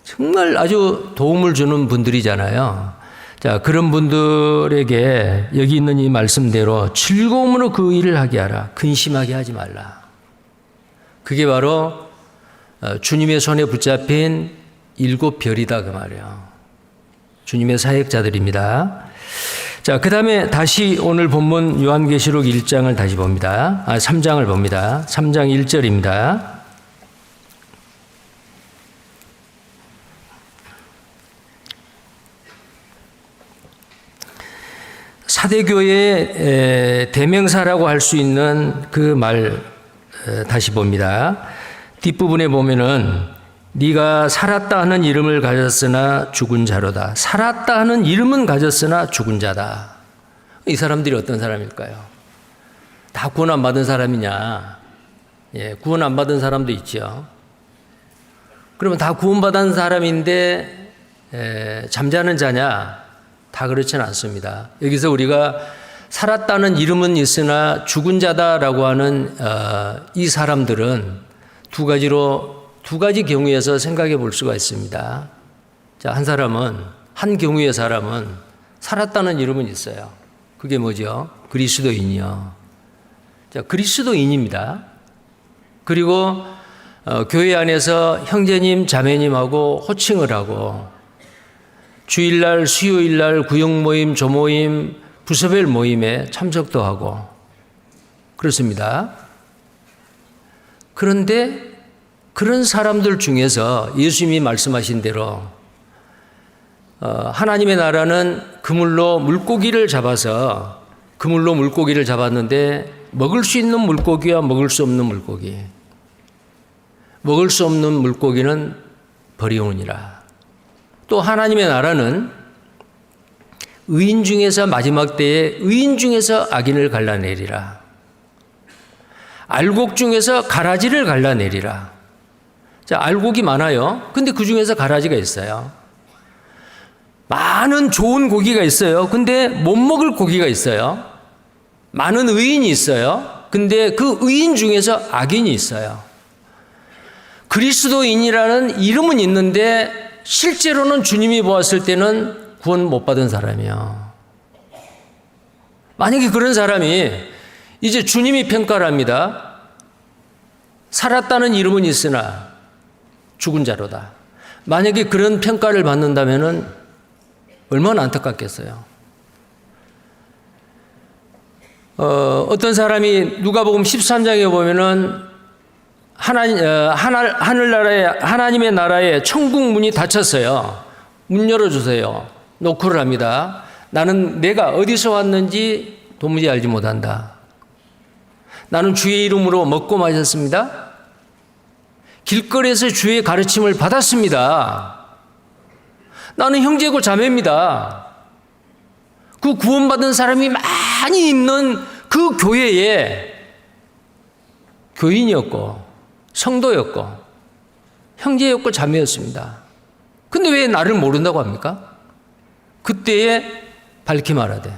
정말 아주 도움을 주는 분들이잖아요. 자, 그런 분들에게 여기 있는 이 말씀대로 즐거움으로 그 일을 하게 하라. 근심하게 하지 말라. 그게 바로 주님의 손에 붙잡힌 7별이다 그 말이에요. 주님의 사역자들입니다. 자, 그 다음에 다시 오늘 본문 요한계시록 1장을 다시 봅니다. 3장을 봅니다. 3장 1절입니다. 사대교회의 대명사라고 할 수 있는 그 말 다시 봅니다. 뒷부분에 보면은 네가 살았다 하는 이름을 가졌으나 죽은 자로다. 살았다 하는 이름은 가졌으나 죽은 자다. 이 사람들이 어떤 사람일까요? 다 구원 안 받은 사람이냐? 예, 구원 안 받은 사람도 있죠. 그러면 다 구원받은 사람인데 잠자는 자냐? 다 그렇지는 않습니다. 여기서 우리가 살았다는 이름은 있으나 죽은 자다라고 하는 이 사람들은 두 가지 경우에서 생각해 볼 수가 있습니다. 자, 한 경우의 사람은 살았다는 이름은 있어요. 그게 뭐죠? 그리스도인이요. 자, 그리스도인입니다. 그리고 교회 안에서 형제님, 자매님하고 호칭을 하고 주일날, 수요일날 구역 모임, 조모임, 부서별 모임에 참석도 하고 그렇습니다. 그런데 그런 사람들 중에서 예수님이 말씀하신 대로 하나님의 나라는 그물로 물고기를 잡았는데 먹을 수 있는 물고기와 먹을 수 없는 물고기. 먹을 수 없는 물고기는 버리오니라. 또 하나님의 나라는 의인 중에서 마지막 때에 의인 중에서 악인을 갈라내리라. 알곡 중에서 가라지를 갈라내리라. 자, 알곡이 많아요. 근데 그 중에서 가라지가 있어요. 많은 좋은 고기가 있어요. 근데 못 먹을 고기가 있어요. 많은 의인이 있어요. 근데 그 의인 중에서 악인이 있어요. 그리스도인이라는 이름은 있는데 실제로는 주님이 보았을 때는 구원 못 받은 사람이요. 만약에 그런 사람이 이제 주님이 평가를 합니다. 살았다는 이름은 있으나 죽은 자로다. 만약에 그런 평가를 받는다면 얼마나 안타깝겠어요. 어떤 사람이 누가복음 13장에 보면은 하나님의 나라에 천국 문이 닫혔어요. 문 열어주세요. 노크를 합니다. 나는 내가 어디서 왔는지 도무지 알지 못한다. 나는 주의 이름으로 먹고 마셨습니다. 길거리에서 주의 가르침을 받았습니다. 나는 형제고 자매입니다. 그 구원받은 사람이 많이 있는 그 교회에 교인이었고 성도였고 형제였고 자매였습니다. 근데 왜 나를 모른다고 합니까? 그때에 밝히 말하되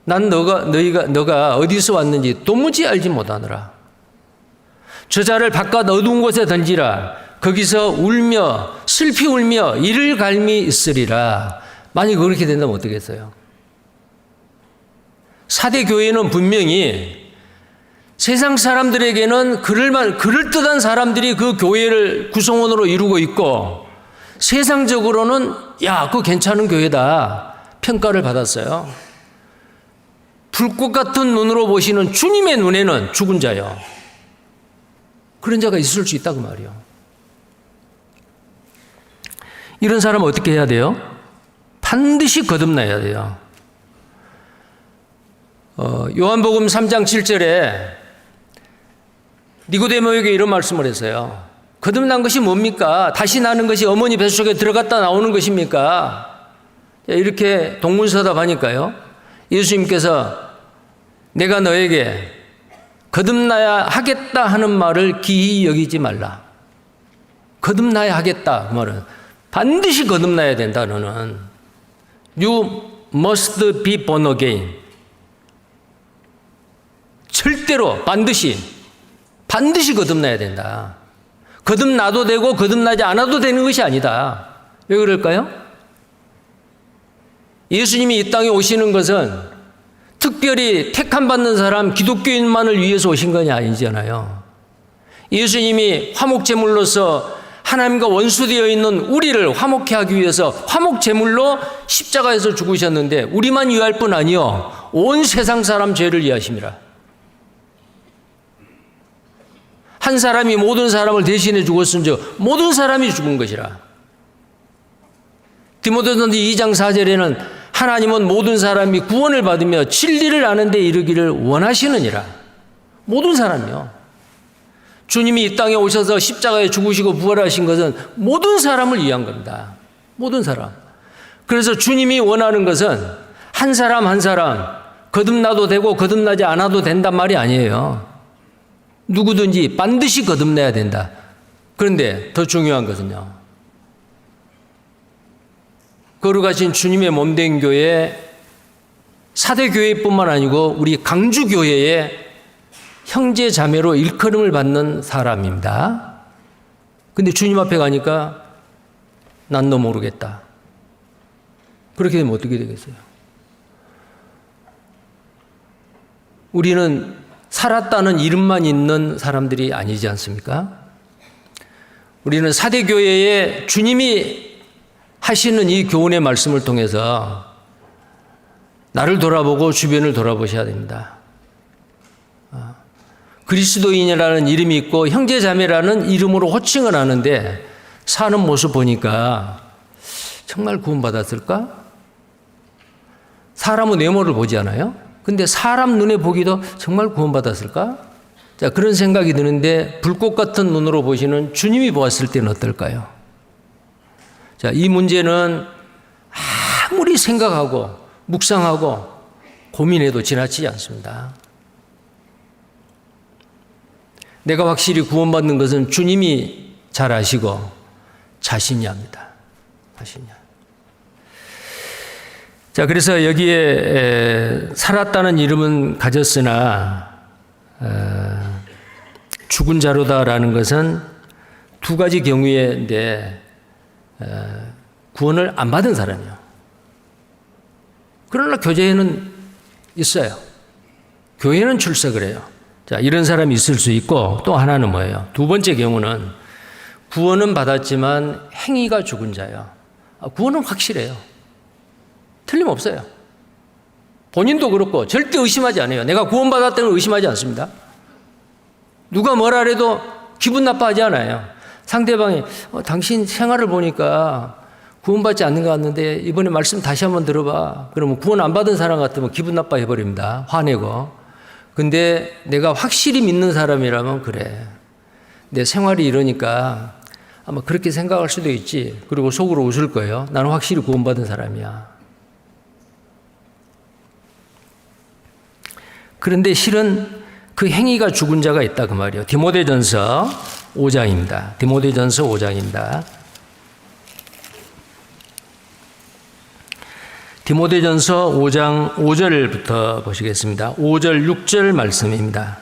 난 너가 어디서 왔는지 도무지 알지 못하노라. 저자를 바깥 어두운 곳에 던지라. 거기서 울며 슬피 울며 이를 갈미 있으리라. 만약 그렇게 된다면 어떻겠어요? 사대 교회는 분명히 세상 사람들에게는 그럴듯한 사람들이 그 교회를 구성원으로 이루고 있고 세상적으로는 야, 그거 괜찮은 교회다 평가를 받았어요. 불꽃 같은 눈으로 보시는 주님의 눈에는 죽은 자요. 그런 자가 있을 수 있다고 말이요. 이런 사람은 어떻게 해야 돼요? 반드시 거듭나야 돼요. 요한복음 3장 7절에 니고데모에게 이런 말씀을 했어요. 거듭난 것이 뭡니까? 다시 나는 것이 어머니 뱃속에 들어갔다 나오는 것입니까? 이렇게 동문서답하니까요. 예수님께서 내가 너에게 거듭나야 하겠다 하는 말을 기이 여기지 말라. 거듭나야 하겠다 그 말은 반드시 거듭나야 된다. 너는 You must be born again. 절대로 반드시 거듭나야 된다. 거듭나도 되고 거듭나지 않아도 되는 것이 아니다. 왜 그럴까요? 예수님이 이 땅에 오시는 것은 특별히 택함 받는 사람 기독교인만을 위해서 오신 것이 아니잖아요. 예수님이 화목제물로서 하나님과 원수되어 있는 우리를 화목케 하기 위해서 화목제물로 십자가에서 죽으셨는데 우리만 위할 뿐 아니요 온 세상 사람 죄를 위하심이라. 한 사람이 모든 사람을 대신해 죽었은즉 모든 사람이 죽은 것이라. 디모데전서 2장 4절에는 하나님은 모든 사람이 구원을 받으며 진리를 아는 데 이르기를 원하시느니라. 모든 사람이요. 주님이 이 땅에 오셔서 십자가에 죽으시고 부활하신 것은 모든 사람을 위한 겁니다. 모든 사람. 그래서 주님이 원하는 것은 한 사람 한 사람 거듭나도 되고 거듭나지 않아도 된단 말이 아니에요. 누구든지 반드시 거듭나야 된다. 그런데 더 중요한 것은요. 거룩하신 주님의 몸된 교회, 사대교회뿐만 아니고 우리 강주교회의 형제 자매로 일컬음을 받는 사람입니다. 근데 주님 앞에 가니까 난 너 모르겠다. 그렇게 되면 어떻게 되겠어요? 우리는 살았다는 이름만 있는 사람들이 아니지 않습니까? 우리는 사대교회에 주님이 하시는 이 교훈의 말씀을 통해서 나를 돌아보고 주변을 돌아보셔야 됩니다. 그리스도인이라는 이름이 있고 형제자매라는 이름으로 호칭을 하는데 사는 모습 보니까 정말 구원받았을까? 사람은 외모를 보지 않아요? 근데 사람 눈에 보기도 정말 구원받았을까? 자, 그런 생각이 드는데 불꽃 같은 눈으로 보시는 주님이 보았을 때는 어떨까요? 자, 이 문제는 아무리 생각하고 묵상하고 고민해도 지나치지 않습니다. 내가 확실히 구원받는 것은 주님이 잘 아시고 자신이 합니다. 자신이. 자, 그래서 여기에 살았다는 이름은 가졌으나 죽은 자로다라는 것은 두 가지 경우인데 구원을 안 받은 사람이요. 그러나 교제에는 있어요. 교회는 출석을 해요. 자, 이런 사람이 있을 수 있고 또 하나는 뭐예요? 두 번째 경우는 구원은 받았지만 행위가 죽은 자예요. 구원은 확실해요. 틀림없어요. 본인도 그렇고 절대 의심하지 않아요. 내가 구원받았다는 걸 의심하지 않습니다. 누가 뭐라 해도 기분 나빠하지 않아요. 상대방이 당신 생활을 보니까 구원받지 않는 것 같는데 이번에 말씀 다시 한번 들어봐. 그러면 구원 안 받은 사람 같으면 기분 나빠해버립니다. 화내고. 근데 내가 확실히 믿는 사람이라면 그래. 내 생활이 이러니까 아마 그렇게 생각할 수도 있지. 그리고 속으로 웃을 거예요. 나는 확실히 구원받은 사람이야. 그런데 실은 그 행위가 죽은 자가 있다 그 말이에요. 디모데전서 5장입니다. 디모데전서 5장입니다. 디모데전서 5장 5절부터 보시겠습니다. 5절 6절 말씀입니다.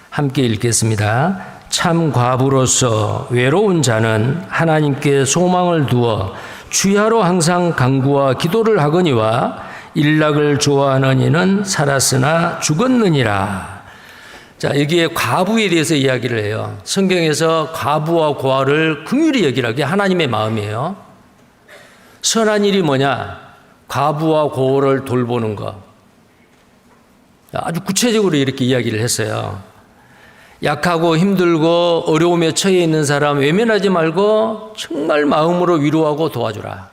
함께 읽겠습니다. 참 과부로서 외로운 자는 하나님께 소망을 두어 주야로 항상 간구와 기도를 하거니와 일락을 좋아하는 이는 살았으나 죽었느니라. 자, 여기에 과부에 대해서 이야기를 해요. 성경에서 과부와 고아를 긍휼히 여기라. 그게 하나님의 마음이에요. 선한 일이 뭐냐? 과부와 고아를 돌보는 것. 아주 구체적으로 이렇게 이야기를 했어요. 약하고 힘들고 어려움에 처해 있는 사람 외면하지 말고 정말 마음으로 위로하고 도와주라.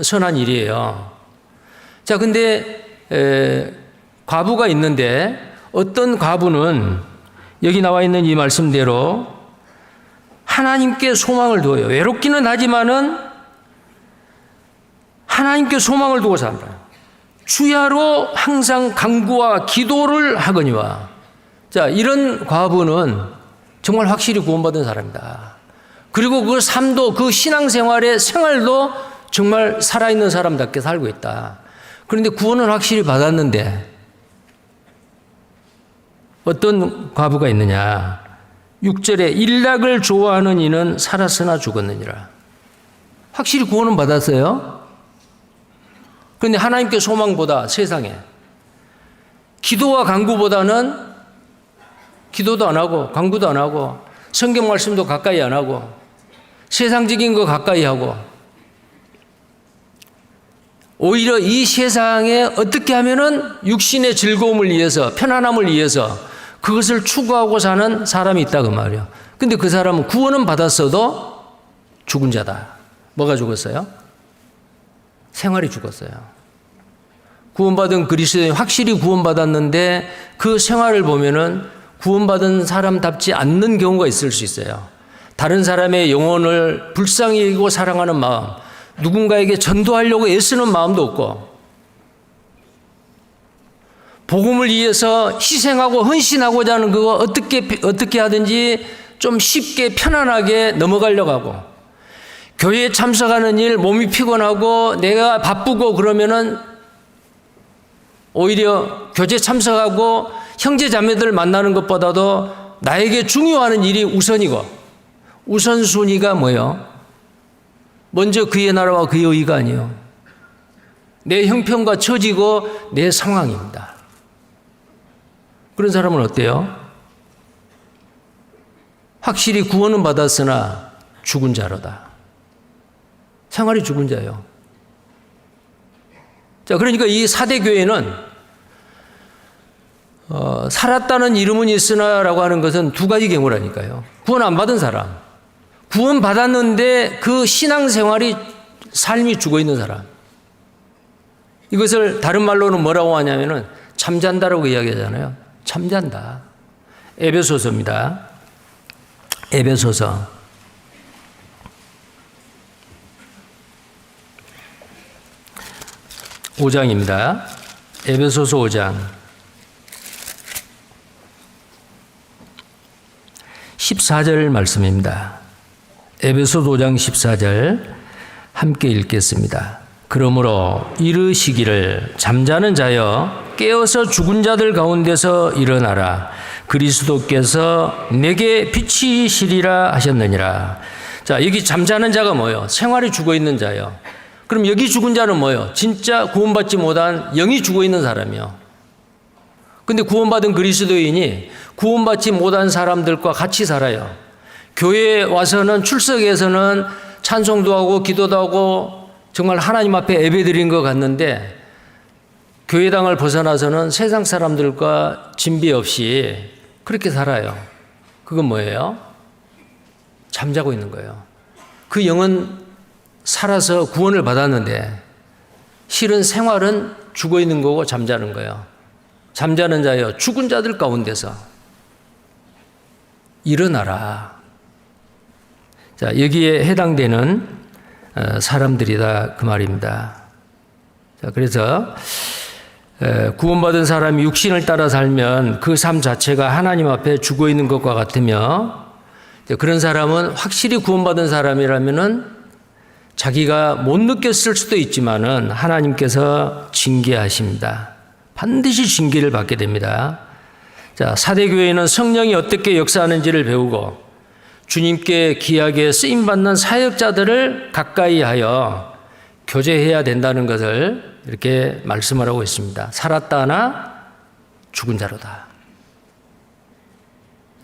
선한 일이에요. 자, 근데 과부가 있는데 어떤 과부는 여기 나와 있는 이 말씀대로 하나님께 소망을 두어요. 외롭기는 하지만은 하나님께 소망을 두고 산다. 주야로 항상 간구와 기도를 하거니와. 자, 이런 과부는 정말 확실히 구원받은 사람이다. 그리고 그 삶도, 그 신앙생활의 생활도 정말 살아있는 사람답게 살고 있다. 그런데 구원은 확실히 받았는데 어떤 과부가 있느냐. 6절에 일락을 좋아하는 이는 살았으나 죽었느니라. 확실히 구원은 받았어요. 그런데 하나님께 소망보다 세상에 기도와 간구보다는 기도도 안 하고 간구도 안 하고 성경 말씀도 가까이 안 하고 세상적인 거 가까이 하고 오히려 이 세상에 어떻게 하면은 육신의 즐거움을 위해서 편안함을 위해서 그것을 추구하고 사는 사람이 있다 그 말이에요. 근데 그 사람은 구원은 받았어도 죽은 자다. 뭐가 죽었어요? 생활이 죽었어요. 구원받은 그리스도인이 확실히 구원받았는데 그 생활을 보면은 구원받은 사람답지 않는 경우가 있을 수 있어요. 다른 사람의 영혼을 불쌍히 여기고 사랑하는 마음, 누군가에게 전도하려고 애쓰는 마음도 없고 복음을 위해서 희생하고 헌신하고자 하는 그거 어떻게 하든지 좀 쉽게 편안하게 넘어가려고 하고 교회에 참석하는 일 몸이 피곤하고 내가 바쁘고 그러면은 오히려 교제 참석하고 형제 자매들 만나는 것보다도 나에게 중요한 일이 우선이고 우선순위가 뭐예요? 먼저 그의 나라와 그의 의가 아니요. 내 형편과 처지고 내 상황입니다. 그런 사람은 어때요? 확실히 구원은 받았으나 죽은 자로다. 생활이 죽은 자예요. 자, 그러니까 이 사대 교회는 살았다는 이름은 있으나라고 하는 것은 두 가지 경우라니까요. 구원 안 받은 사람, 구원 받았는데 그 신앙생활이 삶이 죽어 있는 사람. 이것을 다른 말로는 뭐라고 하냐면은 잠잔다라고 이야기하잖아요. 잠잔다. 에베소서입니다. 에베소서 5장입니다. 에베소서 5장 14절 말씀입니다. 에베소서 5장 14절 함께 읽겠습니다. 그러므로 이르시기를 잠자는 자여 깨어서 죽은 자들 가운데서 일어나라. 그리스도께서 내게 빛이시리라 하셨느니라. 자, 여기 잠자는 자가 뭐예요? 생활이 죽어 있는 자예요. 그럼 여기 죽은 자는 뭐예요? 진짜 구원받지 못한 영이 죽어 있는 사람이요. 근데 구원받은 그리스도인이 구원받지 못한 사람들과 같이 살아요. 교회에 와서는 출석해서는 찬송도 하고 기도도 하고 정말 하나님 앞에 예배드린 것 같는데 교회당을 벗어나서는 세상 사람들과 진비 없이 그렇게 살아요. 그건 뭐예요? 잠자고 있는 거예요. 그 영은 살아서 구원을 받았는데 실은 생활은 죽어 있는 거고 잠자는 거예요. 잠자는 자여 죽은 자들 가운데서 일어나라. 자, 여기에 해당되는 사람들이다 그 말입니다. 자, 그래서 구원받은 사람이 육신을 따라 살면 그 삶 자체가 하나님 앞에 죽어 있는 것과 같으며 그런 사람은 확실히 구원받은 사람이라면은 자기가 못 느꼈을 수도 있지만은 하나님께서 징계하십니다. 반드시 징계를 받게 됩니다. 자, 사대교회는 성령이 어떻게 역사하는지를 배우고 주님께 귀하게 쓰임받는 사역자들을 가까이 하여 교제해야 된다는 것을 이렇게 말씀을 하고 있습니다. 살았다 하나 죽은 자로다.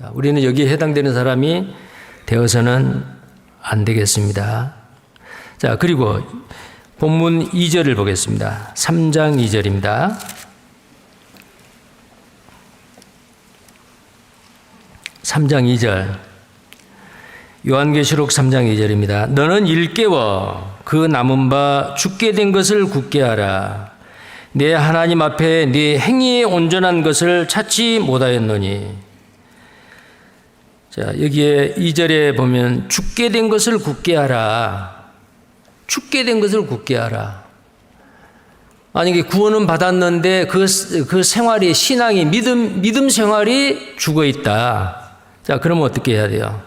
자, 우리는 여기에 해당되는 사람이 되어서는 안 되겠습니다. 자, 그리고 본문 2절을 보겠습니다. 3장 2절입니다. 3장 2절. 요한계시록 3장 2절입니다. 너는 일 깨워 그 남은 바 죽게 된 것을 굳게 하라. 내 하나님 앞에 네 행위에 온전한 것을 찾지 못하였노니. 자, 여기에 2절에 보면 죽게 된 것을 굳게 하라. 죽게 된 것을 굳게 하라. 만약에 구원은 받았는데 그 생활이, 신앙이, 믿음 생활이 죽어 있다. 자, 그러면 어떻게 해야 돼요?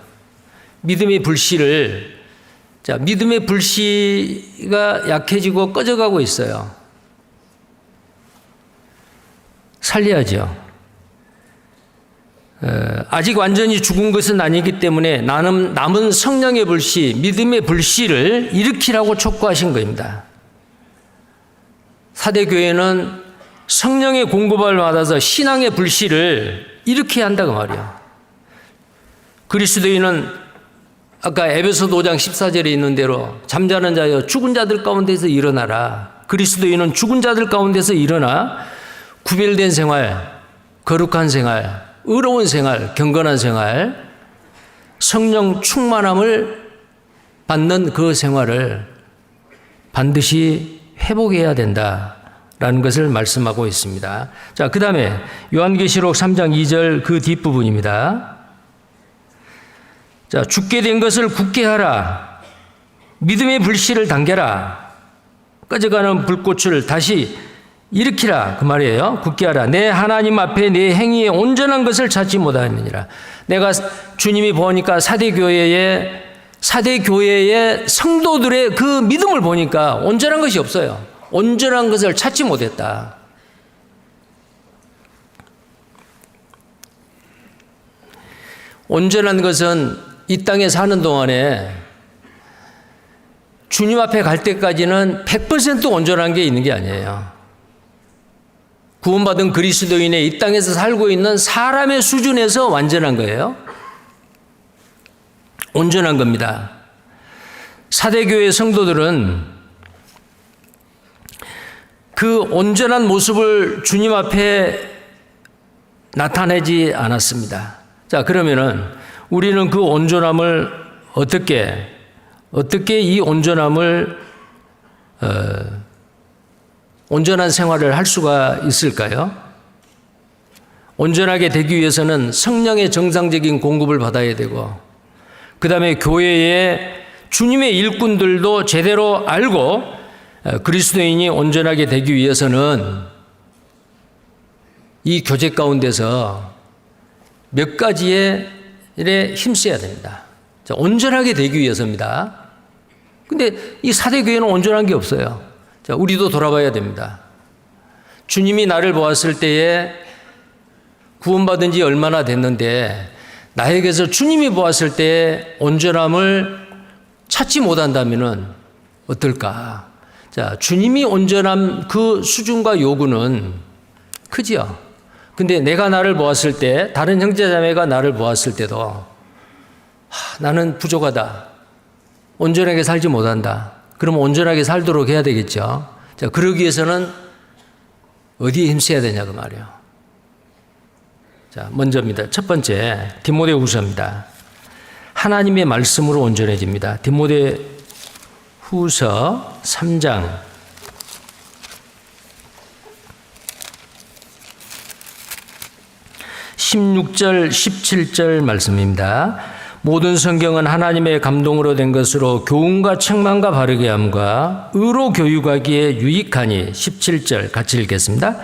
믿음의 불씨가 약해지고 꺼져가고 있어요. 살려야죠. 아직 완전히 죽은 것은 아니기 때문에 남은 성령의 불씨, 믿음의 불씨를 일으키라고 촉구하신 겁니다. 사대교회는 성령의 공급을 받아서 신앙의 불씨를 일으켜야 한다고 말이에요. 그리스도인은 아까 에베소서 5장 14절에 있는 대로 잠자는 자여 죽은 자들 가운데서 일어나라. 그리스도인은 죽은 자들 가운데서 일어나 구별된 생활, 거룩한 생활, 의로운 생활, 경건한 생활, 성령 충만함을 받는 그 생활을 반드시 회복해야 된다라는 것을 말씀하고 있습니다. 자, 그 다음에 요한계시록 3장 2절 그 뒷부분입니다. 자, 죽게 된 것을 굳게 하라. 믿음의 불씨를 당겨라. 꺼져가는 불꽃을 다시 일으키라. 그 말이에요. 굳게 하라. 내 하나님 앞에 내 행위에 온전한 것을 찾지 못하느니라. 내가 주님이 보니까 사대교회의 성도들의 그 믿음을 보니까 온전한 것이 없어요. 온전한 것을 찾지 못했다. 온전한 것은 이 땅에 사는 동안에 주님 앞에 갈 때까지는 100% 온전한 게 있는 게 아니에요. 구원받은 그리스도인의 이 땅에서 살고 있는 사람의 수준에서 완전한 거예요. 온전한 겁니다. 사대교회 성도들은 그 온전한 모습을 주님 앞에 나타내지 않았습니다. 자, 그러면은 우리는 그 온전함을 어떻게 이 온전함을 온전한 생활을 할 수가 있을까요? 온전하게 되기 위해서는 성령의 정상적인 공급을 받아야 되고, 그 다음에 교회의 주님의 일꾼들도 제대로 알고 그리스도인이 온전하게 되기 위해서는 이 교제 가운데서 몇 가지의 일에 힘써야 됩니다. 자, 온전하게 되기 위해서입니다. 근데 이 사대교회는 온전한 게 없어요. 자, 우리도 돌아봐야 됩니다. 주님이 나를 보았을 때에 구원받은 지 얼마나 됐는데 나에게서 주님이 보았을 때에 온전함을 찾지 못한다면 어떨까? 자, 주님이 온전함 그 수준과 요구는 크지요. 근데 내가 나를 보았을 때, 다른 형제자매가 나를 보았을 때도 나는 부족하다. 온전하게 살지 못한다. 그러면 온전하게 살도록 해야 되겠죠. 자, 그러기 위해서는 어디에 힘써야 되냐고 말이에요. 자, 먼저입니다. 첫 번째, 디모데후서입니다. 하나님의 말씀으로 온전해집니다. 디모데후서 3장 16절, 17절 말씀입니다. 모든 성경은 하나님의 감동으로 된 것으로 교훈과 책망과 바르게 함과 의로 교육하기에 유익하니. 17절 같이 읽겠습니다.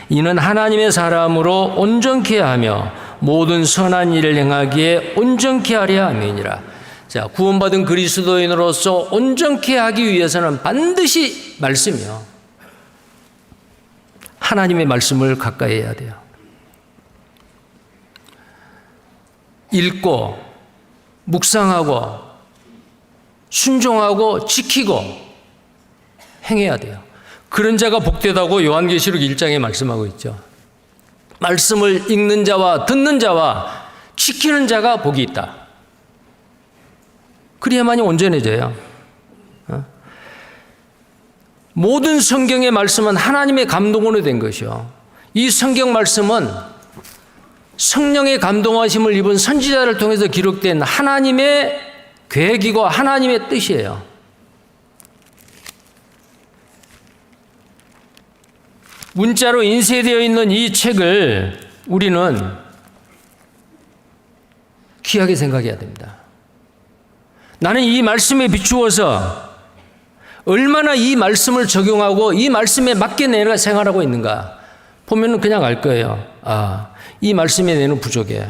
이는 하나님의 사람으로 온전케 하며 모든 선한 일을 행하기에 온전케 하려 함이니라. 자, 구원받은 그리스도인으로서 온전케 하기 위해서는 반드시 말씀이요. 하나님의 말씀을 가까이 해야 돼요. 읽고 묵상하고 순종하고 지키고 행해야 돼요. 그런 자가 복되다고 요한계시록 1장에 말씀하고 있죠. 말씀을 읽는 자와 듣는 자와 지키는 자가 복이 있다. 그래야만이 온전해져요. 모든 성경의 말씀은 하나님의 감동으로 된 것이요. 이 성경 말씀은 성령의 감동하심을 입은 선지자를 통해서 기록된 하나님의 계획이고 하나님의 뜻이에요. 문자로 인쇄되어 있는 이 책을 우리는 귀하게 생각해야 됩니다. 나는 이 말씀에 비추어서 얼마나 이 말씀을 적용하고 이 말씀에 맞게 내가 생활하고 있는가 보면은 그냥 알 거예요. 아, 이 말씀에 내는 부족해.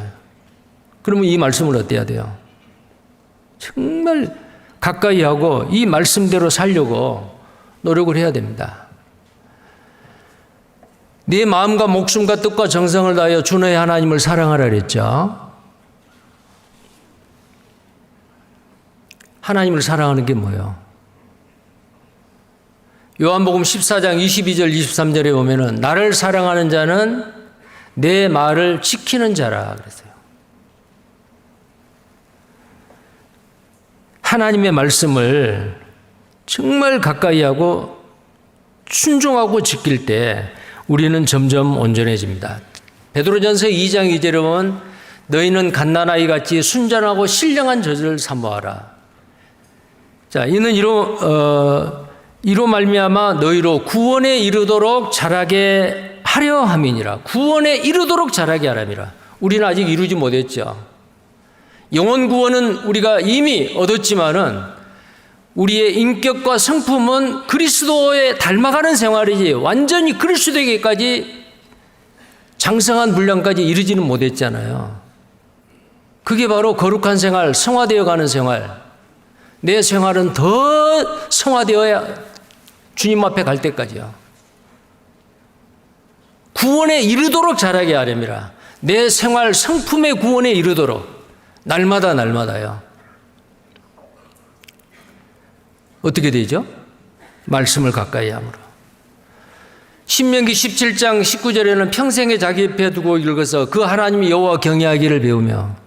그러면 이 말씀을 어때야 돼요? 정말 가까이 하고 이 말씀대로 살려고 노력을 해야 됩니다. 네 마음과 목숨과 뜻과 정성을 다하여 주 너의 하나님을 사랑하라 그랬죠. 하나님을 사랑하는 게 뭐예요? 요한복음 14장 22절 23절에 보면은 나를 사랑하는 자는 내 말을 지키는 자라 그랬어요. 하나님의 말씀을 정말 가까이 하고 순종하고 지킬 때 우리는 점점 온전해집니다. 베드로전서 2장 2절에 보면 너희는 갓난아이 같이 순전하고 신령한 젖을 사모하라. 자, 이는 이로 말미암아 너희로 구원에 이르도록 자라게 하려 함이니라. 구원에 이르도록 자라게 하람이라. 우리는 아직 이루지 못했죠. 영혼 구원은 우리가 이미 얻었지만은 우리의 인격과 성품은 그리스도에 닮아가는 생활이지 완전히 그리스도에게까지 장성한 분량까지 이르지는 못했잖아요. 그게 바로 거룩한 생활, 성화되어 가는 생활. 내 생활은 더 성화되어야 주님 앞에 갈 때까지요. 구원에 이르도록 자라게 하렵니다. 내 생활 성품의 구원에 이르도록 날마다요. 어떻게 되죠? 말씀을 가까이 함으로. 신명기 17장 19절에는 평생에 자기 옆에 두고 읽어서 그 하나님 여호와 경외하기를 배우며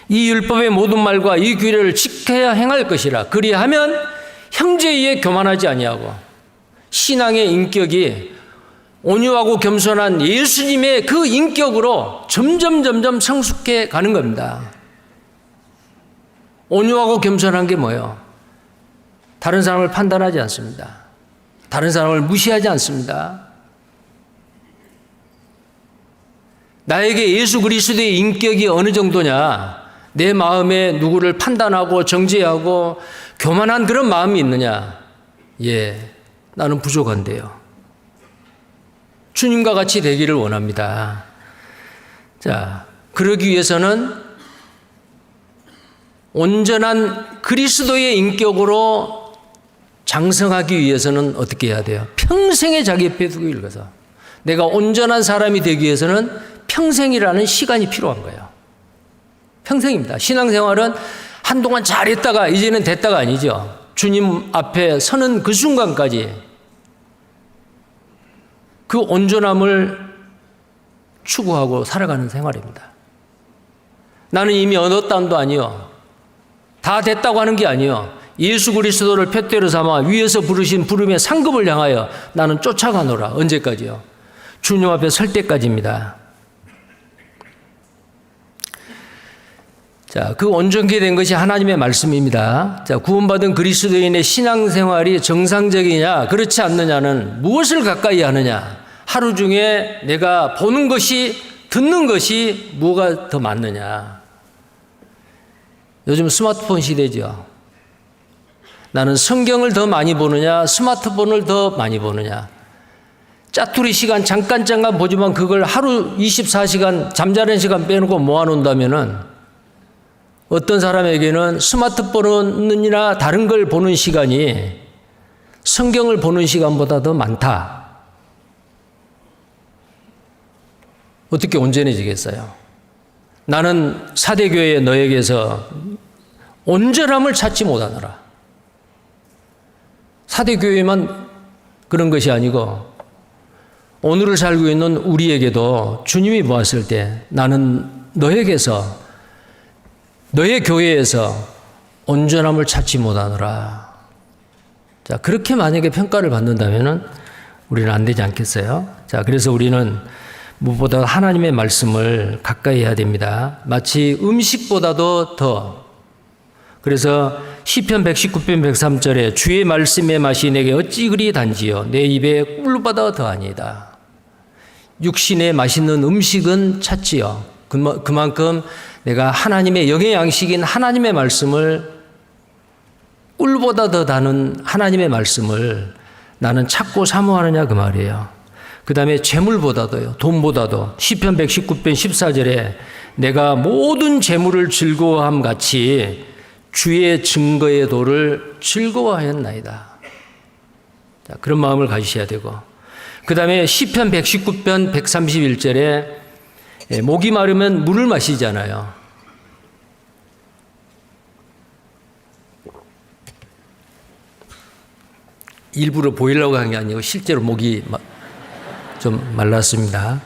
이 율법의 모든 말과 이 규례를 지켜야 행할 것이라. 그리하면 형제에 교만하지 아니하고 신앙의 인격이 온유하고 겸손한 예수님의 그 인격으로 점점 성숙해 가는 겁니다. 온유하고 겸손한 게 뭐예요? 다른 사람을 판단하지 않습니다. 다른 사람을 무시하지 않습니다. 나에게 예수 그리스도의 인격이 어느 정도냐? 내 마음에 누구를 판단하고 정죄하고 교만한 그런 마음이 있느냐? 예, 나는 부족한데요. 주님과 같이 되기를 원합니다. 자, 그러기 위해서는 온전한 그리스도의 인격으로 장성하기 위해서는 어떻게 해야 돼요? 평생에 자기 옆에 두고 읽어서. 내가 온전한 사람이 되기 위해서는 평생이라는 시간이 필요한 거예요. 평생입니다. 신앙생활은 한동안 잘했다가 이제는 됐다가 아니죠. 주님 앞에 서는 그 순간까지 그 온전함을 추구하고 살아가는 생활입니다. 나는 이미 얻었다도 아니요. 다 됐다고 하는 게 아니요. 예수 그리스도를 푯대로 삼아 위에서 부르신 부름의 상급을 향하여 나는 쫓아가노라. 언제까지요? 주님 앞에 설 때까지입니다. 자, 그 온전케 된 것이 하나님의 말씀입니다. 자, 구원받은 그리스도인의 신앙생활이 정상적이냐, 그렇지 않느냐는 무엇을 가까이 하느냐, 하루 중에 내가 보는 것이, 듣는 것이 뭐가 더 많느냐. 요즘 스마트폰 시대죠. 나는 성경을 더 많이 보느냐, 스마트폰을 더 많이 보느냐. 짜투리 시간 잠깐 보지만 그걸 하루 24시간 잠자는 시간 빼놓고 모아놓는다면은 어떤 사람에게는 스마트폰이나 다른 걸 보는 시간이 성경을 보는 시간보다 더 많다. 어떻게 온전해지겠어요? 나는 사대교회 너에게서 온전함을 찾지 못하노라. 사대교회만 그런 것이 아니고 오늘을 살고 있는 우리에게도 주님이 보았을 때 나는 너에게서, 너의 교회에서 온전함을 찾지 못하노라. 자, 그렇게 만약에 평가를 받는다면 우리는 안 되지 않겠어요? 자, 그래서 우리는 무엇보다 하나님의 말씀을 가까이 해야 됩니다. 마치 음식보다도 더. 그래서 시편 119편 103절에 주의 말씀의 맛이 내게 어찌 그리 단지요 내 입에 꿀보다 더하니다. 육신의 맛있는 음식은 찾지요. 그만큼 내가 하나님의 영의 양식인 하나님의 말씀을, 꿀보다 더 다는 하나님의 말씀을 나는 찾고 사모하느냐 그 말이에요. 그 다음에 재물보다도요, 돈보다도 시편 119편 14절에 내가 모든 재물을 즐거워함 같이 주의 증거의 도를 즐거워하였나이다. 자, 그런 마음을 가지셔야 되고, 그 다음에 시편 119편 131절에 목이 마르면 물을 마시잖아요. 일부러 보이려고 한 게 아니고 실제로 목이 좀 말랐습니다.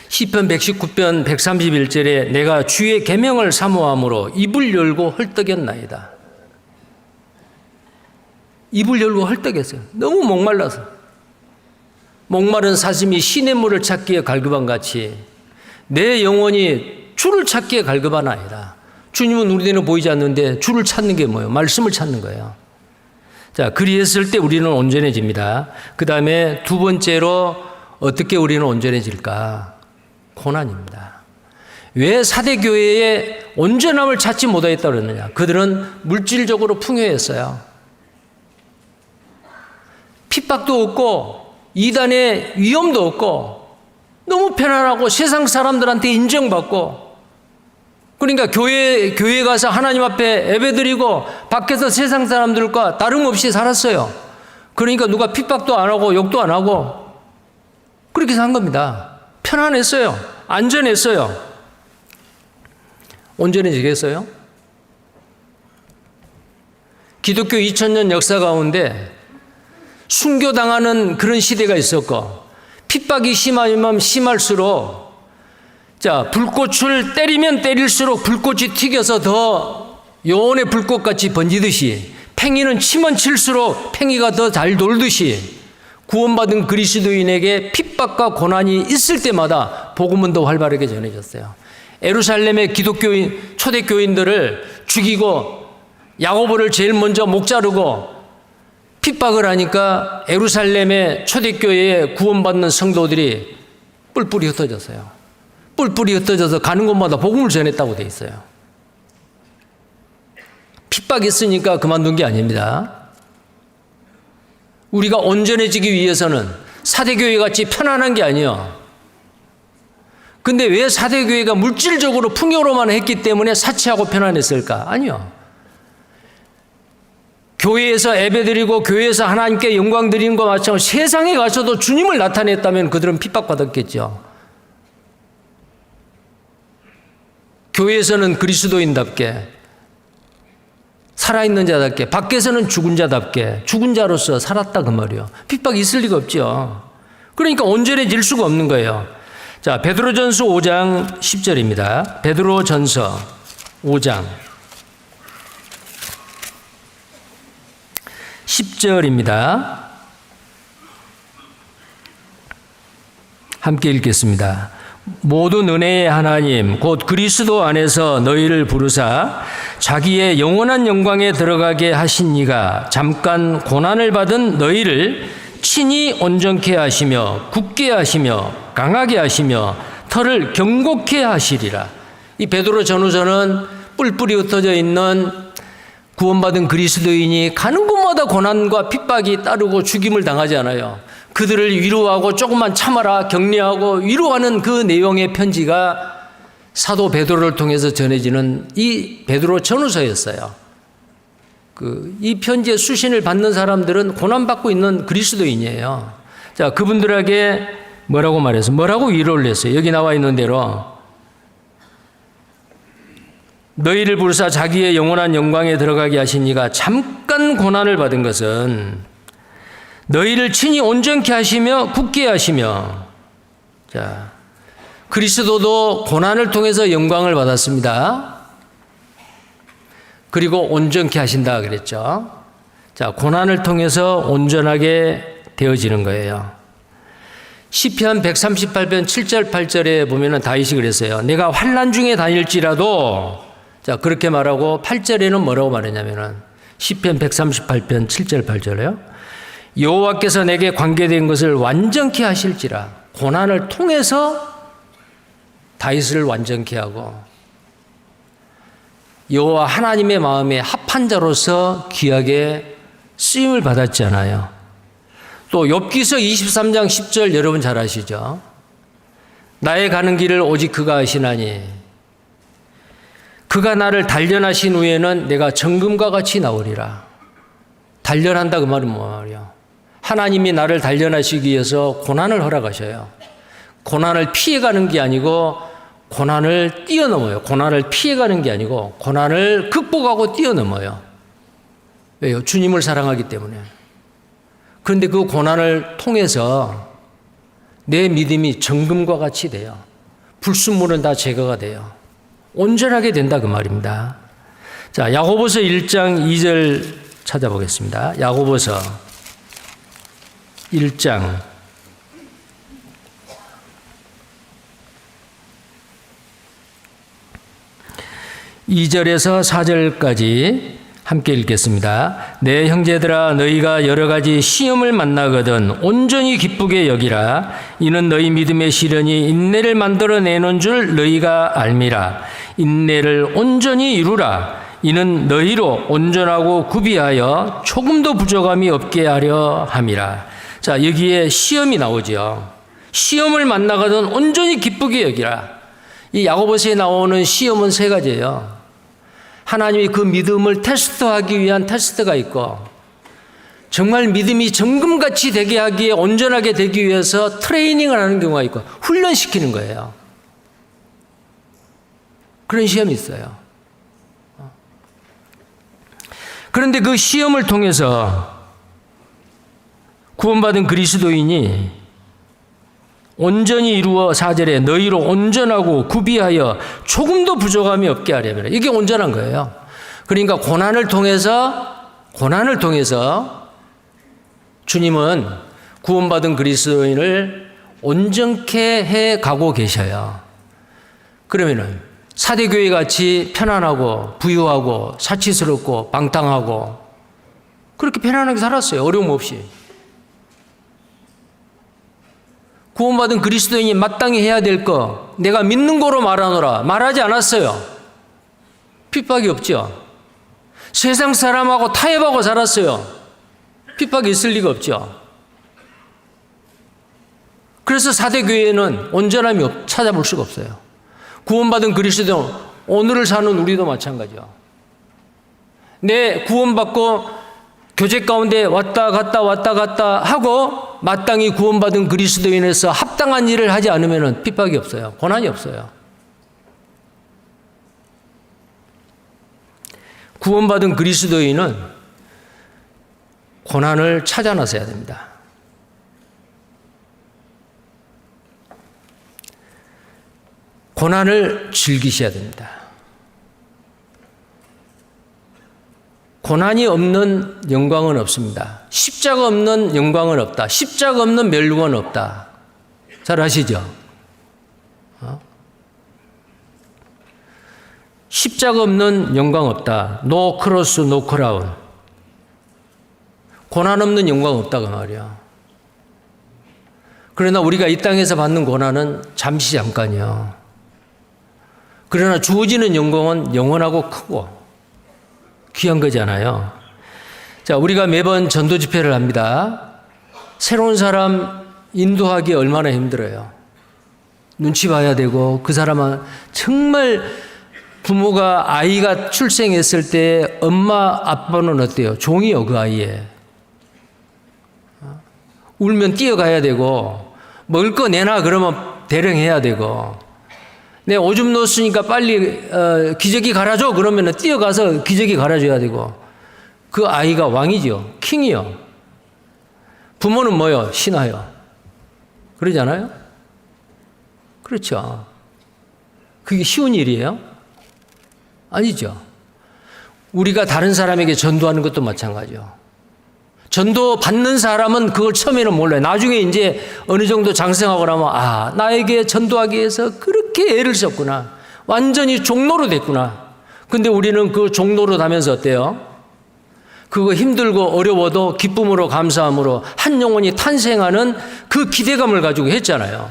시편 119편 131절에 내가 주의 계명을 사모함으로 입을 열고 헐떡였나이다. 입을 열고 헐떡였어요. 너무 목말라서. 목마른 사슴이 시냇물을 찾기에 갈급한 같이 내 영혼이 주를 찾기에 갈급하나이다. 주님은 우리 눈에 보이지 않는데 주를 찾는 게 뭐예요? 말씀을 찾는 거예요. 자, 그리했을 때 우리는 온전해집니다. 그 다음에 두 번째로 어떻게 우리는 온전해질까? 고난입니다. 왜 사대교회의 온전함을 찾지 못하였다 그러느냐? 그들은 물질적으로 풍요했어요. 핍박도 없고 이단의 위험도 없고 너무 편안하고 세상 사람들한테 인정받고, 그러니까 교회에 가서 하나님 앞에 예배드리고 밖에서 세상 사람들과 다름없이 살았어요. 그러니까 누가 핍박도 안 하고 욕도 안 하고 그렇게 산 겁니다. 편안했어요. 안전했어요. 온전해지겠어요? 기독교 2000년 역사 가운데 순교당하는 그런 시대가 있었고, 핍박이 심하면 심할수록, 자, 불꽃을 때리면 때릴수록 불꽃이 튀겨서 더 요온의 불꽃같이 번지듯이, 팽이는 치면 칠수록 팽이가 더 잘 돌듯이, 구원받은 그리스도인에게 핍박과 고난이 있을 때마다 복음은 더 활발하게 전해졌어요. 예루살렘의 기독교인, 초대교인들을 죽이고 야고보를 제일 먼저 목 자르고 핍박을 하니까 예루살렘의 초대교회에 구원받는 성도들이 뿔뿔이 흩어졌어요. 뿔뿔이 흩어져서 가는 곳마다 복음을 전했다고 돼 있어요. 핍박이 있으니까 그만둔 게 아닙니다. 우리가 온전해지기 위해서는 사대교회 같이 편안한 게 아니에요. 근데 왜 사대교회가 물질적으로 풍요로만 했기 때문에 사치하고 편안했을까? 아니요. 교회에서 예배드리고 교회에서 하나님께 영광 드리는 것과 마찬가지로 세상에 가서도 주님을 나타냈다면 그들은 핍박받았겠죠. 교회에서는 그리스도인답게, 살아있는 자답게, 밖에서는 죽은 자답게, 죽은 자로서 살았다 그 말이에요. 핍박이 있을 리가 없죠. 그러니까 온전해질 수가 없는 거예요. 자, 베드로전서 5장 10절입니다. 베드로전서 5장 10절입니다. 함께 읽겠습니다. 모든 은혜의 하나님 곧 그리스도 안에서 너희를 부르사 자기의 영원한 영광에 들어가게 하신 이가 잠깐 고난을 받은 너희를 친히 온전케 하시며 굳게 하시며 강하게 하시며 털을 경고케 하시리라. 이 베드로 전후서는 뿔뿔이 흩어져 있는 구원받은 그리스도인이 가는 곳마다 고난과 핍박이 따르고 죽임을 당하지 않아요. 그들을 위로하고 조금만 참아라 격려하고 위로하는 그 내용의 편지가 사도 베드로를 통해서 전해지는 이 베드로 전후서였어요. 이 편지의 수신을 받는 사람들은 고난받고 있는 그리스도인이에요. 자, 그분들에게 뭐라고 말해서 뭐라고 위로를 했어요? 여기 나와 있는 대로 너희를 부르사 자기의 영원한 영광에 들어가게 하신 이가 잠깐 고난을 받은 것은 너희를 친히 온전케 하시며 굳게 하시며, 자, 그리스도도 고난을 통해서 영광을 받았습니다. 그리고 온전케 하신다 그랬죠. 자, 고난을 통해서 온전하게 되어지는 거예요. 시편 138편 7절 8절에 보면은 다윗이 그랬어요. 내가 환난 중에 다닐지라도, 자, 그렇게 말하고 8절에는 뭐라고 말했냐면은 시편 138편 7절 8절에요. 여호와께서 내게 관계된 것을 완전케 하실지라. 고난을 통해서 다윗을 완전케 하고 여호와 하나님의 마음에 합한 자로서 귀하게 쓰임을 받았잖아요. 또 욥기서 23장 10절 여러분 잘 아시죠? 나의 가는 길을 오직 그가 아시나니 그가 나를 단련하신 후에는 내가 정금과 같이 나오리라. 단련한다 그 말은 뭐 말이야? 하나님이 나를 단련하시기 위해서 고난을 허락하셔요. 고난을 피해가는 게 아니고 고난을 뛰어넘어요. 고난을 피해가는 게 아니고 고난을 극복하고 뛰어넘어요. 왜요? 주님을 사랑하기 때문에. 그런데 그 고난을 통해서 내 믿음이 정금과 같이 돼요. 불순물은 다 제거가 돼요. 온전하게 된다 그 말입니다. 자, 야고보서 1장 2절 찾아보겠습니다. 야고보서 1장 2절에서 4절까지 함께 읽겠습니다. 내 형제들아 너희가 여러 가지 시험을 만나거든 온전히 기쁘게 여기라. 이는 너희 믿음의 시련이 인내를 만들어내는 줄 너희가 알미라. 인내를 온전히 이루라. 이는 너희로 온전하고 구비하여 조금도 부족함이 없게 하려 함이라. 자, 여기에 시험이 나오죠. 시험을 만나거든 온전히 기쁘게 여기라. 이 야고보서에 나오는 시험은 세 가지예요. 하나님이 그 믿음을 테스트하기 위한 테스트가 있고, 정말 믿음이 정금같이 되게 하기에 온전하게 되기 위해서 트레이닝을 하는 경우가 있고, 훈련시키는 거예요. 그런 시험이 있어요. 그런데 그 시험을 통해서 구원받은 그리스도인이 온전히 이루어 4절에 너희로 온전하고 구비하여 조금도 부족함이 없게 하려면, 이게 온전한 거예요. 그러니까 고난을 통해서 주님은 구원받은 그리스도인을 온전케 해 가고 계셔요. 그러면은 사대교회 같이 편안하고 부유하고 사치스럽고 방탕하고 그렇게 편안하게 살았어요. 어려움 없이. 구원받은 그리스도인이 마땅히 해야 될 거 내가 믿는 거로 말하노라 말하지 않았어요. 핍박이 없죠. 세상 사람하고 타협하고 살았어요. 핍박이 있을 리가 없죠. 그래서 사대교회는 온전함이 찾아볼 수가 없어요. 구원받은 그리스도인, 오늘을 사는 우리도 마찬가지죠. 내 구원받고 교제 가운데 왔다 갔다 하고 마땅히 구원받은 그리스도인에서 합당한 일을 하지 않으면 핍박이 없어요. 고난이 없어요. 구원받은 그리스도인은 고난을 찾아 나서야 됩니다. 고난을 즐기셔야 됩니다. 고난이 없는 영광은 없습니다. 십자가 없는 영광은 없다. 십자가 없는 멸류관 없다. 잘 아시죠? 십자가 없는 영광 없다. No cross, no crown. 고난 없는 영광 없다 그 말이야. 그러나 우리가 이 땅에서 받는 고난은 잠시 잠깐이요. 그러나 주어지는 영광은 영원하고 크고 귀한 거잖아요. 자, 우리가 매번 전도 집회를 합니다. 새로운 사람 인도하기 얼마나 힘들어요. 눈치 봐야 되고, 그 사람은 정말 부모가 아이가 출생했을 때 엄마 아빠는 어때요? 종이요, 그 아이에. 울면 뛰어가야 되고, 먹을 거 내놔 그러면 대령해야 되고, 내 오줌 넣었으니까 빨리 기저귀 갈아줘 그러면 뛰어가서 기저귀 갈아줘야 되고, 그 아이가 왕이죠. 킹이요. 부모는 뭐요? 신하요. 그러지 않아요? 그렇죠. 그게 쉬운 일이에요? 아니죠. 우리가 다른 사람에게 전도하는 것도 마찬가지요. 전도 받는 사람은 그걸 처음에는 몰라요. 나중에 이제 어느 정도 장성하고 나면, 아, 나에게 전도하기 위해서 그렇게 애를 썼구나. 완전히 종로로 됐구나. 근데 우리는 그 종로로 가면서 어때요? 그거 힘들고 어려워도 기쁨으로 감사함으로 한 영혼이 탄생하는 그 기대감을 가지고 했잖아요.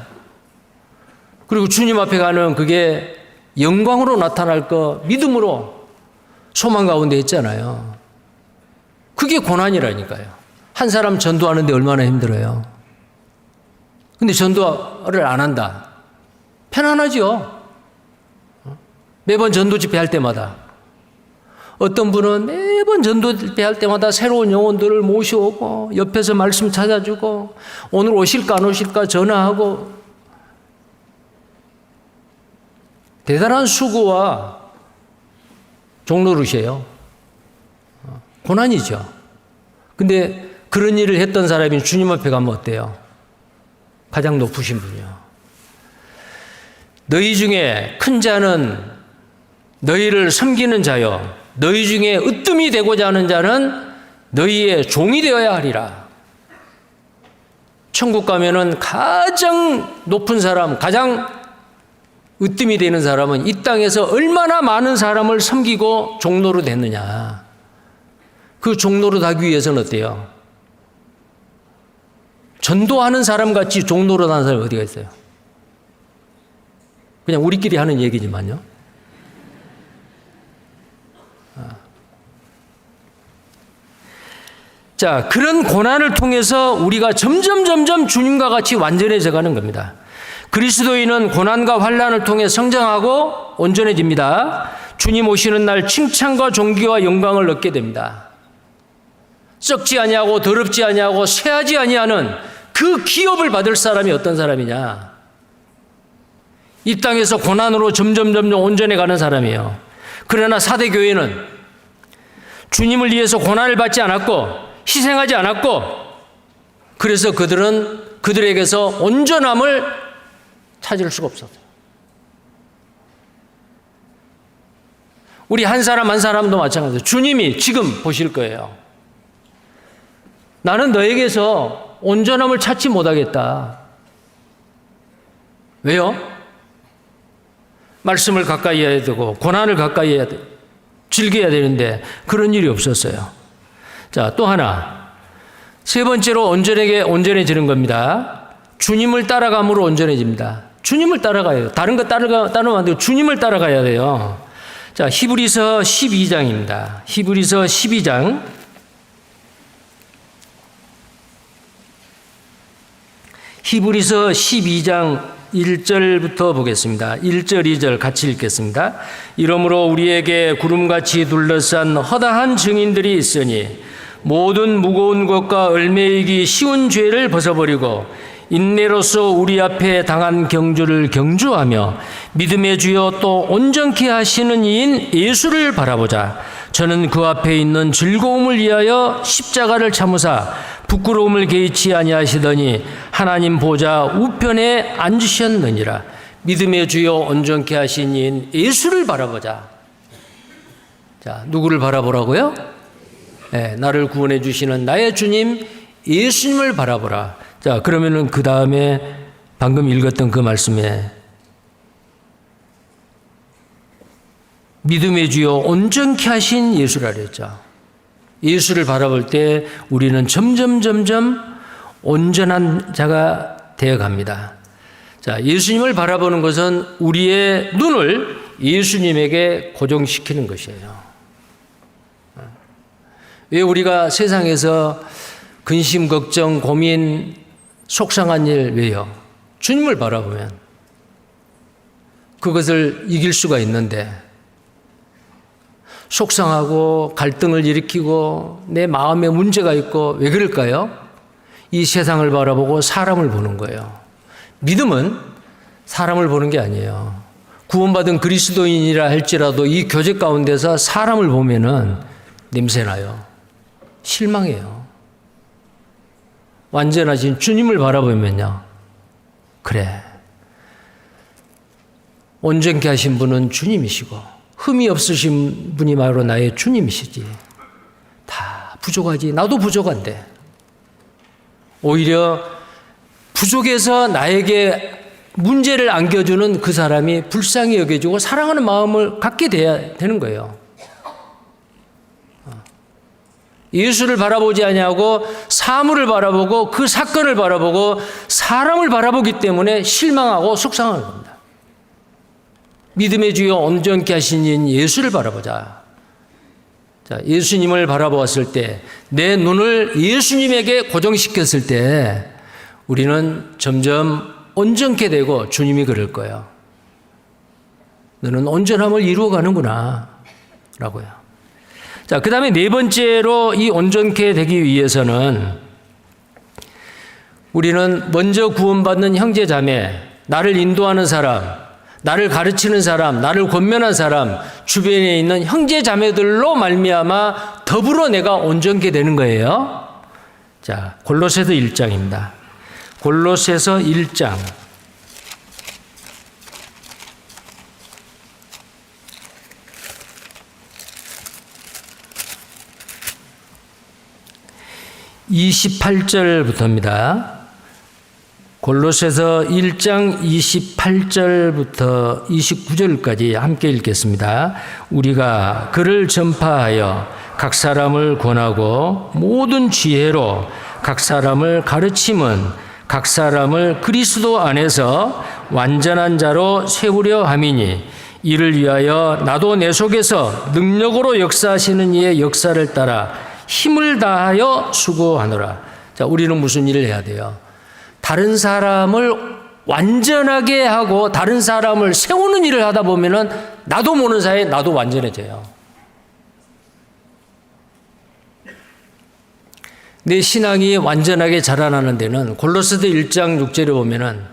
그리고 주님 앞에 가는 그게 영광으로 나타날 거 믿음으로 소망 가운데 했잖아요. 그게 고난이라니까요. 한 사람 전도하는데 얼마나 힘들어요. 근데 전도를 안 한다. 편안하죠. 매번 전도 집회 할 때마다. 어떤 분은 매번 전도 집회 할 때마다 새로운 영혼들을 모셔오고 옆에서 말씀 찾아주고 오늘 오실까 안 오실까 전화하고 대단한 수고와 종노릇이에요. 고난이죠. 근데 그런 일을 했던 사람이 주님 앞에 가면 어때요? 가장 높으신 분이요. 너희 중에 큰 자는 너희를 섬기는 자요. 너희 중에 으뜸이 되고자 하는 자는 너희의 종이 되어야 하리라. 천국 가면은 가장 높은 사람, 가장 으뜸이 되는 사람은 이 땅에서 얼마나 많은 사람을 섬기고 종로로 됐느냐. 그 종로로 가기 위해서는 어때요? 전도하는 사람 같이 종로로 하는 사람이 어디가 있어요? 그냥 우리끼리 하는 얘기지만요. 자, 그런 고난을 통해서 우리가 점점 주님과 같이 완전해져 가는 겁니다. 그리스도인은 고난과 환난을 통해 성장하고 온전해집니다. 주님 오시는 날 칭찬과 존귀와 영광을 얻게 됩니다. 썩지 아니하고 더럽지 아니하고 쇠하지 아니하는 그 기업을 받을 사람이 어떤 사람이냐? 이 땅에서 고난으로 점점 온전해 가는 사람이에요. 그러나 사대 교회는 주님을 위해서 고난을 받지 않았고 희생하지 않았고 그래서 그들은 그들에게서 온전함을 찾을 수가 없었어요. 우리 한 사람 한 사람도 마찬가지예요. 주님이 지금 보실 거예요. 나는 너에게서 온전함을 찾지 못하겠다. 왜요? 말씀을 가까이 해야 되고 고난을 가까이 해야 돼. 즐겨야 되는데 그런 일이 없었어요. 자, 또 하나. 세 번째로 온전해지는 겁니다. 주님을 따라감으로 온전해집니다. 주님을 따라가야 돼요. 다른 거 따르면 안 되고 주님을 따라가야 돼요. 자, 히브리서 12장입니다. 히브리서 12장. 히브리서 12장 1절부터 보겠습니다. 1절, 2절 같이 읽겠습니다. 이러므로 우리에게 구름같이 둘러싼 허다한 증인들이 있으니 모든 무거운 것과 얼매이기 쉬운 죄를 벗어버리고 인내로서 우리 앞에 당한 경주를 경주하며 믿음의 주여 또 온전케 하시는 이인 예수를 바라보자. 저는 그 앞에 있는 즐거움을 위하여 십자가를 참으사 부끄러움을 개의치 아니하시더니 하나님 보좌 우편에 앉으셨느니라. 믿음의 주여 온전케 하신 이인 예수를 바라보자. 자, 누구를 바라보라고요? 네, 나를 구원해 주시는 나의 주님 예수님을 바라보라. 자, 그러면은 그 다음에 방금 읽었던 그 말씀에 믿음의 주여 온전케 하신 예수라 그랬죠. 예수를 바라볼 때 우리는 점점 온전한 자가 되어 갑니다. 자, 예수님을 바라보는 것은 우리의 눈을 예수님에게 고정시키는 것이에요. 왜 우리가 세상에서 근심, 걱정, 고민, 속상한 일 왜요? 주님을 바라보면 그것을 이길 수가 있는데 속상하고 갈등을 일으키고 내 마음에 문제가 있고 왜 그럴까요? 이 세상을 바라보고 사람을 보는 거예요. 믿음은 사람을 보는 게 아니에요. 구원받은 그리스도인이라 할지라도 이 교제 가운데서 사람을 보면은 냄새나요. 실망해요. 완전하신 주님을 바라보면요. 그래. 온전케 하신 분은 주님이시고 흠이 없으신 분이 바로 나의 주님이시지. 다 부족하지. 나도 부족한데. 오히려 부족해서 나에게 문제를 안겨주는 그 사람이 불쌍히 여겨주고 사랑하는 마음을 갖게 돼야 되는 거예요. 예수를 바라보지 아니하고 사물을 바라보고 그 사건을 바라보고 사람을 바라보기 때문에 실망하고 속상한 겁니다. 믿음의 주여 온전케 하신 이인 예수를 바라보자. 자, 예수님을 바라보았을 때, 내 눈을 예수님에게 고정시켰을 때 우리는 점점 온전케 되고 주님이 그럴 거예요. 너는 온전함을 이루어가는구나 라고요. 자, 그 다음에 네 번째로 이 온전케 되기 위해서는 우리는 먼저 구원받는 형제 자매, 나를 인도하는 사람, 나를 가르치는 사람, 나를 권면한 사람, 주변에 있는 형제 자매들로 말미암아 더불어 내가 온전케 되는 거예요. 자, 골로새서 1장입니다. 골로새서 1장. (28절부터입니다) 골로새서 1장 28절부터 29절까지 함께 읽겠습니다. 우리가 그를 전파하여 각 사람을 권하고 모든 지혜로 각 사람을 가르침은 각 사람을 그리스도 안에서 완전한 자로 세우려 함이니 이를 위하여 나도 내 속에서 능력으로 역사하시는 이의 역사를 따라 힘을 다하여 수고하노라. 자, 우리는 무슨 일을 해야 돼요? 다른 사람을 완전하게 하고 다른 사람을 세우는 일을 하다 보면은 나도 모르는 사이에 나도 완전해져요. 내 신앙이 완전하게 자라나는 데는 골로새서 1장 6절에 보면은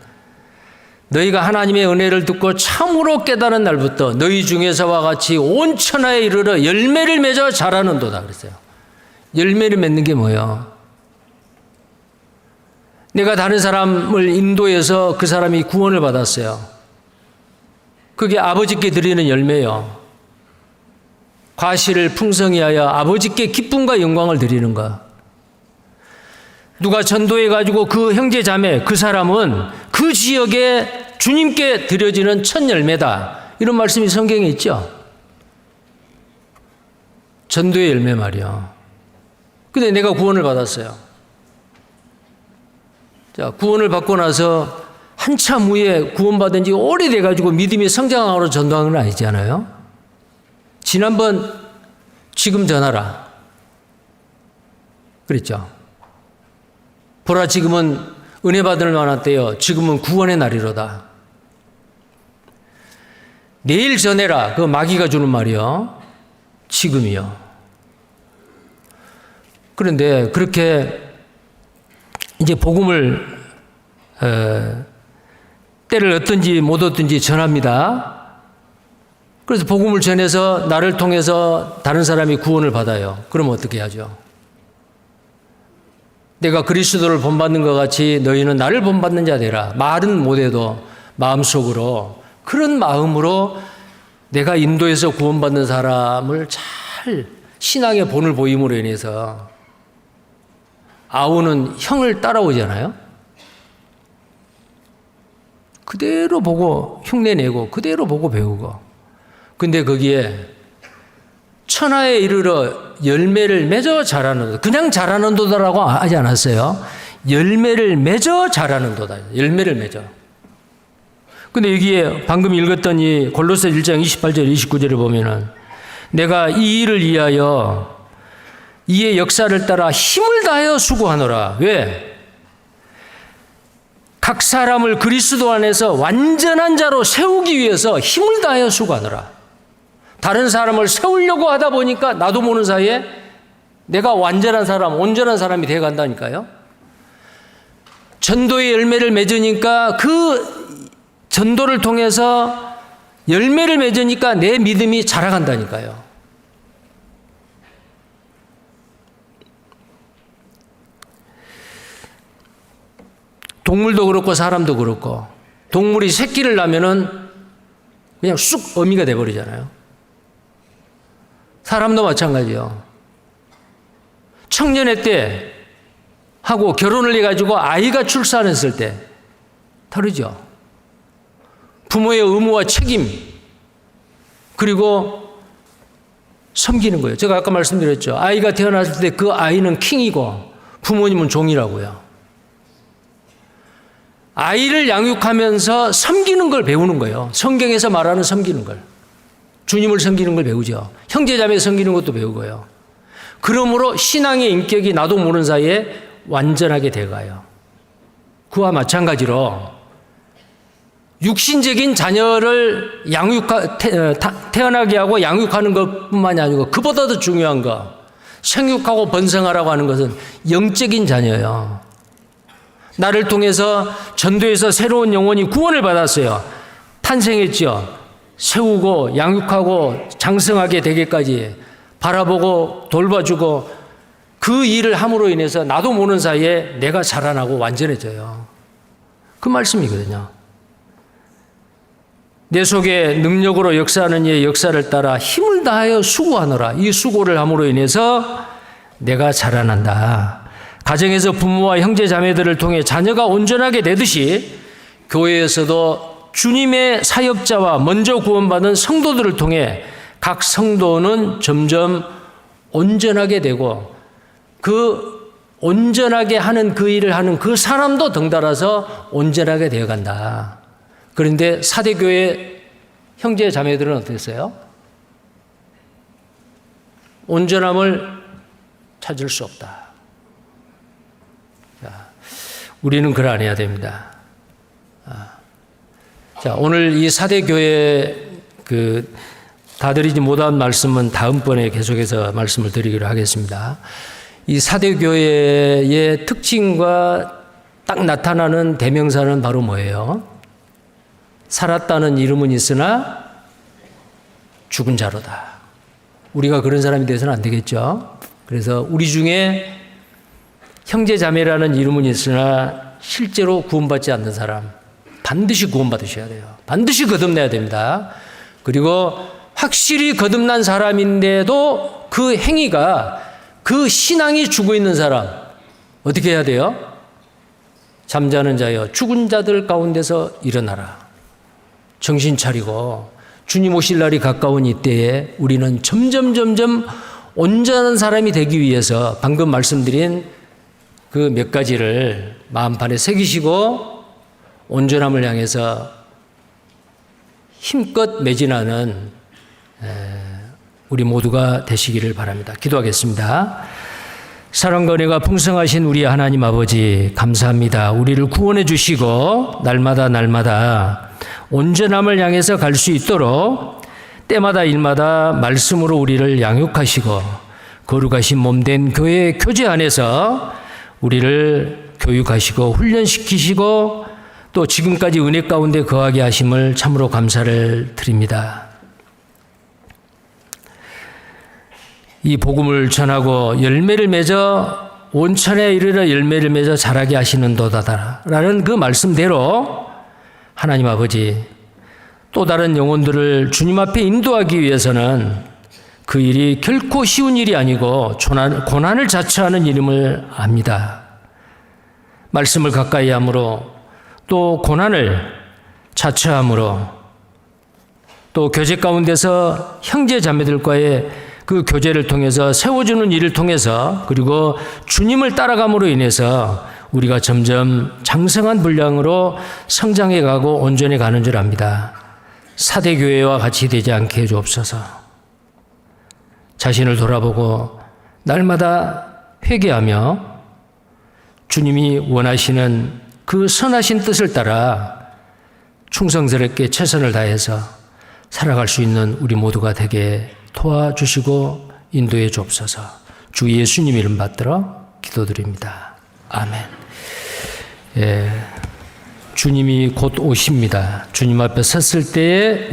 너희가 하나님의 은혜를 듣고 참으로 깨달은 날부터 너희 중에서와 같이 온 천하에 이르러 열매를 맺어 자라는도다 그랬어요. 열매를 맺는 게 뭐예요? 내가 다른 사람을 인도해서 그 사람이 구원을 받았어요. 그게 아버지께 드리는 열매요. 과실을 풍성히 하여 아버지께 기쁨과 영광을 드리는 것. 누가 전도해가지고 그 형제 자매 그 사람은 그 지역에 주님께 드려지는 첫 열매다. 이런 말씀이 성경에 있죠. 전도의 열매 말이요. 근데 내가 구원을 받았어요. 자, 구원을 받고 나서 한참 후에 구원받은 지 오래돼가지고 믿음이 성장하고 전도한 건 아니잖아요. 지난번 지금 전하라 그랬죠. 보라 지금은 은혜 받을 만한 때요. 지금은 구원의 날이로다. 내일 전해라. 그 마귀가 주는 말이요. 지금이요. 그런데 그렇게 이제 복음을 때를 얻든지 못 얻든지 전합니다. 그래서 복음을 전해서 나를 통해서 다른 사람이 구원을 받아요. 그럼 어떻게 하죠? 내가 그리스도를 본받는 것 같이 너희는 나를 본받는 자 되라. 말은 못해도 마음속으로 그런 마음으로 내가 인도해서 구원받는 사람을 잘 신앙의 본을 보임으로 인해서 아우는 형을 따라오잖아요. 그대로 보고 흉내내고 그대로 보고 배우고. 근데 거기에 천하에 이르러 열매를 맺어 자라는 도. 그냥 자라는 도다라고 하지 않았어요. 열매를 맺어 자라는 도다. 열매를 맺어. 근데 여기에 방금 읽었던 이 골로새 1장 28절 29절을 보면은 내가 이 일을 위하여 이의 역사를 따라 힘을 다하여 수고하노라. 왜? 각 사람을 그리스도 안에서 완전한 자로 세우기 위해서 힘을 다하여 수고하노라. 다른 사람을 세우려고 하다 보니까 나도 모르는 사이에 내가 완전한 사람, 온전한 사람이 되어간다니까요. 전도의 열매를 맺으니까 그 전도를 통해서 열매를 맺으니까 내 믿음이 자라간다니까요. 동물도 그렇고 사람도 그렇고 동물이 새끼를 낳으면은 그냥 쑥 어미가 돼버리잖아요. 사람도 마찬가지요. 청년의 때 하고 결혼을 해가지고 아이가 출산했을 때 다르죠. 부모의 의무와 책임, 그리고 섬기는 거예요. 제가 아까 말씀드렸죠. 아이가 태어났을 때 그 아이는 킹이고 부모님은 종이라고요. 아이를 양육하면서 섬기는 걸 배우는 거예요. 성경에서 말하는 섬기는 걸. 주님을 섬기는 걸 배우죠. 형제자매 섬기는 것도 배우고요. 그러므로 신앙의 인격이 나도 모르는 사이에 완전하게 돼가요. 그와 마찬가지로 육신적인 자녀를 태어나게 하고 양육하는 것뿐만이 아니고 그보다 더 중요한 거, 생육하고 번성하라고 하는 것은 영적인 자녀예요. 나를 통해서 전도에서 새로운 영혼이 구원을 받았어요. 탄생했죠. 세우고 양육하고 장성하게 되기까지 바라보고 돌봐주고 그 일을 함으로 인해서 나도 모르는 사이에 내가 자라나고 완전해져요. 그 말씀이거든요. 내 속에 능력으로 역사하는 이의 역사를 따라 힘을 다하여 수고하노라. 이 수고를 함으로 인해서 내가 자라난다. 가정에서 부모와 형제 자매들을 통해 자녀가 온전하게 되듯이 교회에서도 주님의 사역자와 먼저 구원받은 성도들을 통해 각 성도는 점점 온전하게 되고 그 온전하게 하는 그 일을 하는 그 사람도 덩달아서 온전하게 되어간다. 그런데 사대교회 형제 자매들은 어땠어요? 온전함을 찾을 수 없다. 자, 우리는 그러해야 됩니다. 자, 오늘 이 사대교회 다 드리지 못한 말씀은 다음번에 계속해서 말씀을 드리기로 하겠습니다. 이 사대교회의 특징과 딱 나타나는 대명사는 바로 뭐예요? 살았다는 이름은 있으나 죽은 자로다. 우리가 그런 사람이 돼서는 안 되겠죠. 그래서 우리 중에 형제 자매라는 이름은 있으나 실제로 구원받지 않는 사람 반드시 구원받으셔야 돼요. 반드시 거듭나야 됩니다. 그리고 확실히 거듭난 사람인데도 그 행위가 그 신앙이 죽어 있는 사람 어떻게 해야 돼요? 잠자는 자여 죽은 자들 가운데서 일어나라. 정신 차리고 주님 오실 날이 가까운 이때에 우리는 점점 온전한 사람이 되기 위해서 방금 말씀드린 그 몇 가지를 마음판에 새기시고 온전함을 향해서 힘껏 매진하는 우리 모두가 되시기를 바랍니다. 기도하겠습니다. 사랑과 은혜가 풍성하신 우리 하나님 아버지 감사합니다. 우리를 구원해 주시고 날마다 온전함을 향해서 갈 수 있도록 때마다 일마다 말씀으로 우리를 양육하시고 거룩하신 몸된 교회 교제 안에서 우리를 교육하시고 훈련시키시고 또 지금까지 은혜 가운데 거하게 하심을 참으로 감사를 드립니다. 이 복음을 전하고 열매를 맺어 온천에 이르러 열매를 맺어 자라게 하시는 도다라는 그 말씀대로 하나님 아버지 또 다른 영혼들을 주님 앞에 인도하기 위해서는 그 일이 결코 쉬운 일이 아니고 고난을 자처하는 일임을 압니다. 말씀을 가까이 함으로 또 고난을 자처함으로 또 교제 가운데서 형제 자매들과의 그 교제를 통해서 세워주는 일을 통해서 그리고 주님을 따라감으로 인해서 우리가 점점 장성한 분량으로 성장해 가고 온전해 가는 줄 압니다. 사대교회와 같이 되지 않게 해 주옵소서. 자신을 돌아보고 날마다 회개하며 주님이 원하시는 그 선하신 뜻을 따라 충성스럽게 최선을 다해서 살아갈 수 있는 우리 모두가 되게 도와주시고 인도해 주옵소서. 주 예수님 이름 받들어 기도드립니다. 아멘. 예, 주님이 곧 오십니다. 주님 앞에 섰을 때에